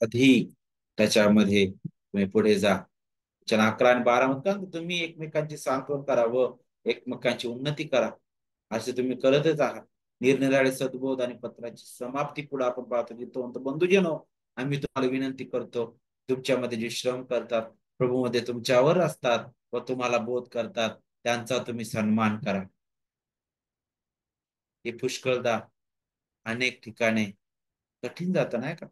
अधिक त्याच्यामध्ये तुम्ही पुढे जा. वचन 11 आणि 12 म्हणतात तुम्ही एकमेकांची सांत्वन करा व एकमेकांची उन्नती करा, असे तुम्ही करतच आहात. निरनिराळे सद्बोध आणि पत्राची समाप्ती पुढे आपण पाहतो, की तो म्हणतो, बंधूजनो, आम्ही तुम्हाला विनंती करतो, तुमच्यामध्ये जे श्रम करतात, प्रभूमध्ये तुमच्यावर असतात व तुम्हाला बोध करतात, त्यांचा तुम्ही सन्मान करा. हे पुष्कळदा अनेक ठिकाणी कठीण जात नाही का?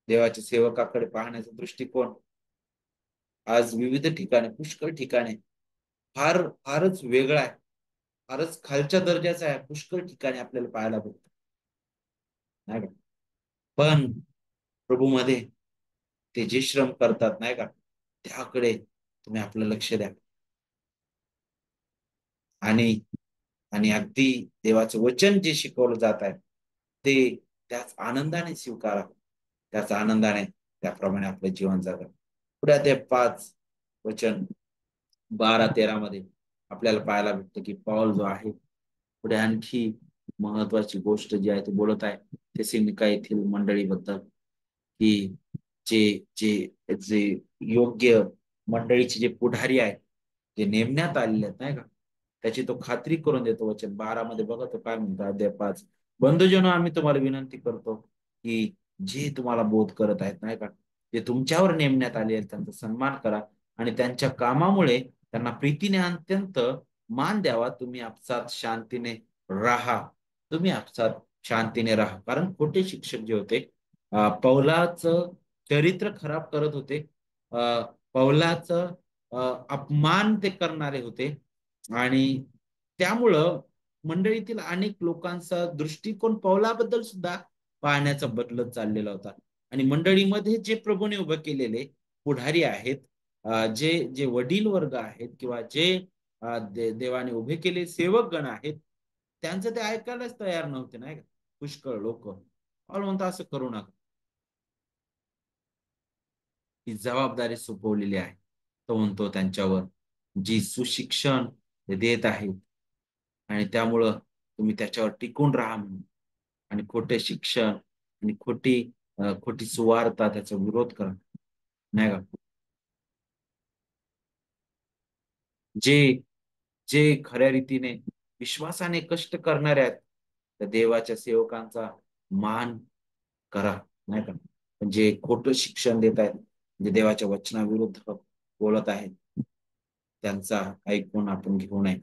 देवाच्या सेवकाकडे पाहण्याचा दृष्टिकोन आज विविध ठिकाणी, पुष्कळ ठिकाणी फारच वेगळा आहे, फारच खालच्या दर्जाचा आहे. पुष्कळ ठिकाणी आपल्याला पाहायला भेटतो, नाही का? पण प्रभूमध्ये ते जे श्रम करतात, नाही का, त्याकडे तुम्ही आपलं लक्ष द्या. आणि आणि अगदी देवाचं वचन जे शिकवलं जात आहे ते त्याच आनंदाने स्वीकारा, त्याच आनंदाने त्याप्रमाणे आपलं जीवन जगा. पुढे ते 5 वचन 12-13 मध्ये आपल्याला पाहायला भेटतं की पौल जो आहे पुढे आणखी महत्वाची गोष्ट जी आहे ती बोलत आहे थेसलोनिका येथील मंडळीबद्दल, की जे जे जे योग्य मंडळीचे जे पुढारी आहेत, जे नेमण्यात आलेले आहेत, नाही का, त्याची तो खात्री करून देतो. वचन 12 मध्ये बघा तो काय म्हणतो, अध्याय 5. बंधुजनो, आम्ही तुम्हाला विनंती करतो की जे तुम्हाला बोध करत आहेत, नाही का, जे तुमच्यावर नेमण्यात आले आहेत त्यांचा सन्मान करा आणि त्यांच्या कामामुळे त्यांना प्रीतीने अत्यंत मान द्यावा. तुम्ही आपसात शांतीने राहा. तुम्ही आपसात शांतीने राहा. कारण खोटे शिक्षक जे होते पौलाचं चरित्र खराब करत होते. पौलाचं अपमान ते करणारे होते. आणि त्यामुळं मंडळीतील अनेक लोकांचा दृष्टिकोन पौलाबद्दल सुद्धा पाहण्याचा बदलत चाललेला होता. आणि मंडळीमध्ये जे प्रभूने उभं केलेले पुढारी आहेत, जे जे वडील वर्ग आहेत किंवा जे देवाने उभे केले सेवक गण आहेत, त्यांचं ते ऐकायलाच तयार नव्हते, नाही का, पुष्कळ लोक. पौल म्हणतो असं करू नका. ही जबाबदारी सोपवलेली आहे. तो म्हणतो त्यांच्यावर जी सुशिक्षण ते देत आहेत. आणि त्यामुळं तुम्ही त्याच्यावर टिकून राहा म्हणून. आणि खोटे शिक्षण आणि खोटी सुवार्ता त्याचा विरोध करा. नाही का? जे जे खऱ्या रीतीने विश्वासाने कष्ट करणारे आहेत, त्या देवाच्या सेवकांचा मान करा. नाही का? पण जे खोटं शिक्षण देत आहेत, जे देवाच्या वचनाविरुद्ध बोलत आहेत, त्यांचा ऐकून आपण घेऊ नये.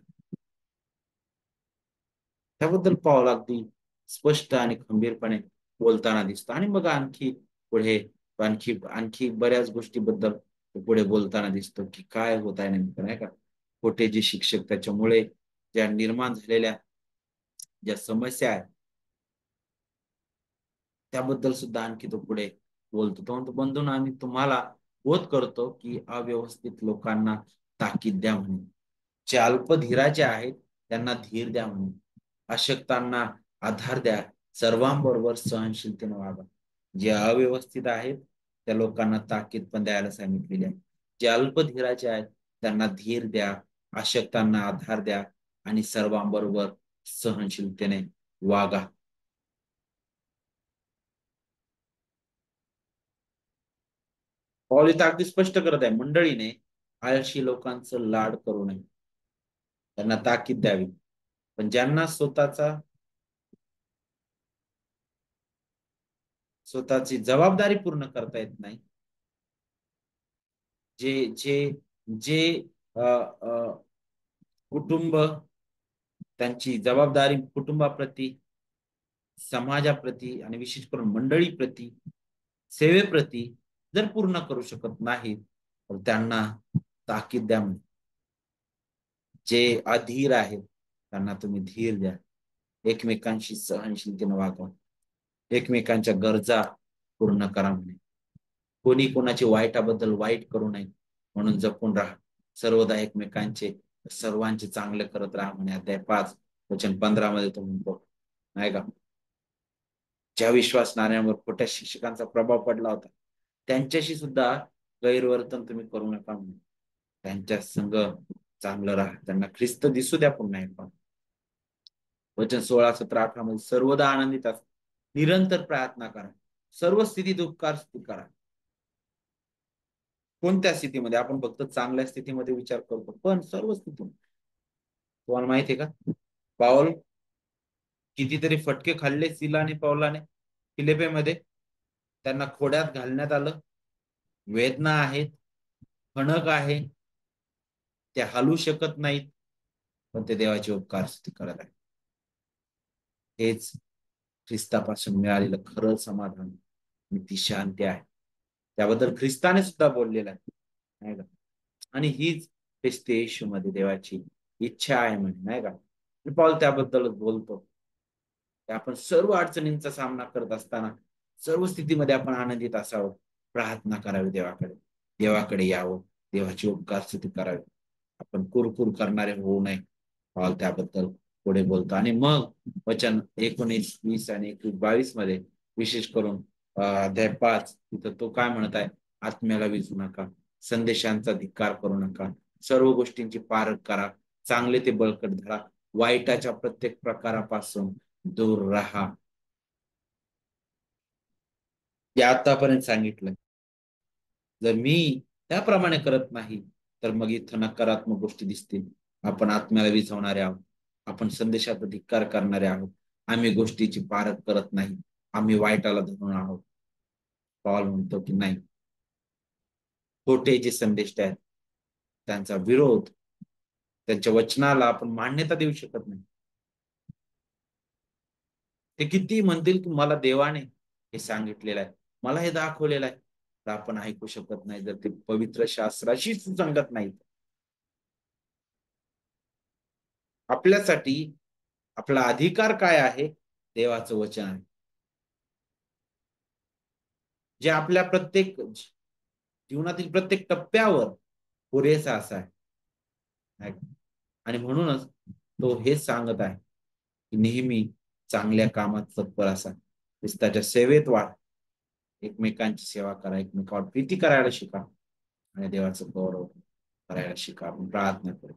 त्याबद्दल पाऊल अगदी स्पष्ट आणि खंबीरपणे बोलताना दिसतो. आणि मग पुढे आणखी बऱ्याच गोष्टीबद्दल तो पुढे बोलताना दिसतो, की काय होत आहे नेमकं, नाही का? खोटे जे शिक्षक, त्याच्यामुळे ज्या निर्माण झालेल्या ज्या समस्या आहेत, त्याबद्दल सुद्धा आणखी तो पुढे बोलतो. तो म्हणतो, बंधूंनो, आम्ही तुम्हाला बोध करतो, की अव्यवस्थित लोकांना ताकीद द्या म्हणे. जे अल्पधीराचे आहेत, त्यांना धीर द्या म्हणे. अशक्तांना आधार द्या. सर्वांबरोबर सहनशीलतेने वागा. जे अव्यवस्थित आहेत, त्या लोकांना ताकीद पण द्यायला सांगितलेली आहे. जे अल्पधीराचे आहेत, त्यांना धीर द्या. अशक्तांना आधार द्या आणि सर्वांबरोबर सहनशीलतेने वागा. पॉल इथं अगदी स्पष्ट करत आहे, मंडळीने आळशी लोकांचं लाड करू नये. त्यांना ताकीद द्यावी. पण ज्यांना स्वतःची जबाबदारी पूर्ण करता येत नाही, जे जे जे अ, अ, कुटुंब त्यांची जबाबदारी कुटुंबाप्रती, समाजाप्रती आणि विशेष करून मंडळीप्रती, सेवेप्रती जर पूर्ण करू शकत नाहीत, तर त्यांना ताकीद द्या. जे अधीर आहेत, त्यांना तुम्ही धीर द्या. एकमेकांशी सहनशीलतेने वागा. एकमेकांच्या गरजा पूर्ण करा म्हणे. कोणी कोणाची वाईटाबद्दल वाईट करू नये म्हणून जपून राहा. सर्वदा सर्वांचे चांगले करत राहा म्हणे. अध्याय 5 वचन 15 मध्ये तो म्हणतो, नाही का? ज्या विश्वासणाऱ्यांवर खोट्या शिक्षकांचा प्रभाव पडला होता, त्यांच्याशी सुद्धा गैरवर्तन तुम्ही करू नका म्हणे. त्यांच्या संग चांगलं राहा. त्यांना ख्रिस्त दिसू द्या पुन्हा एकदा. वचन 16, 17, 18 मध्ये सर्वदा आनंदित असा. निरंतर प्रार्थना करा. सर्व स्थितीत उपकार स्तुती करा. कोणत्या स्थितीमध्ये? आपण फक्त चांगल्या स्थितीमध्ये विचार करतो, पण सर्व स्थितीमध्ये. तुम्हाला माहिती आहे का, पाऊल कितीतरी फटके खाल्ले सिला आणि पौलाने फिलिपेमध्ये. त्यांना खोड्यात घालण्यात आलं. वेदना आहेत, खणक आहे, ते हलू शकत नाहीत, पण ते देवाचे उपकार स्तुती करत आहेत. हेच ख्रिस्तापासून मिळालेलं खरं समाधान आणि ती शांती आहे. त्याबद्दल ख्रिस्ताने सुद्धा बोललेलं आहे, नाही का? आणि हीच ख्रिस्त येशू मध्ये देवाची इच्छा आहे म्हणे, नाही का? आणि पॉल त्याबद्दलच बोलतो, की आपण सर्व अडचणींचा सामना करत असताना सर्व स्थितीमध्ये आपण आनंदित असावं. प्रार्थना करावी देवाकडे. देवाकडे यावं. देवाची उपकार स्तुती करावी. आपण कुरकुर करणारे होऊ नये. पॉल त्याबद्दल पुढे बोलतो. आणि मग वचन 19, 20 आणि 21, 22 मध्ये विशेष करून अध्याय 5, तिथं तो काय म्हणत आहे? आत्म्याला विसरू नका. संदेशांचा धिक्कार करू नका. सर्व गोष्टींची पारख करा. चांगले ते बळकट धरा. वाईटाच्या प्रत्येक प्रकारापासून दूर राहा. हे आतापर्यंत सांगितलं. जर मी त्याप्रमाणे करत नाही, तर मग इथं नकारात्मक गोष्टी दिसतील. आपण आत्म्याला विझवणारे आहोत. आपण संदेशाचा धिक्कार करणारे आहोत. आम्ही गोष्टीची पारख करत नाही. आम्ही वाईटाला धरून आहोत. पॉल म्हणतो की नाही, खोटे जे संदेश आहेत, त्यांचा विरोध, त्यांच्या वचनाला आपण मान्यता देऊ शकत नाही. ते किती म्हणतील की मला देवाने हे सांगितलेलं आहे, मला हे दाखवलेलं आहे, तर आपण ऐकू शकत नाही जर ते पवित्र शास्त्राशी सुसंगत नाही. आपल्यासाठी आपला अधिकार काय आहे? देवाचं वचन आहे, जे आपल्या प्रत्येक जीवनातील प्रत्येक टप्प्यावर पुरेसा असा आहे. आणि म्हणूनच तो हेच सांगत आहे की नेहमी चांगल्या कामात तत्पर असा. ख्रिस्ताच्या सेवेत वाढ. एकमेकांची सेवा करा. एकमेकांवर प्रीती करायला शिका आणि देवाचं गौरव करायला शिका. आपण प्रार्थना करू.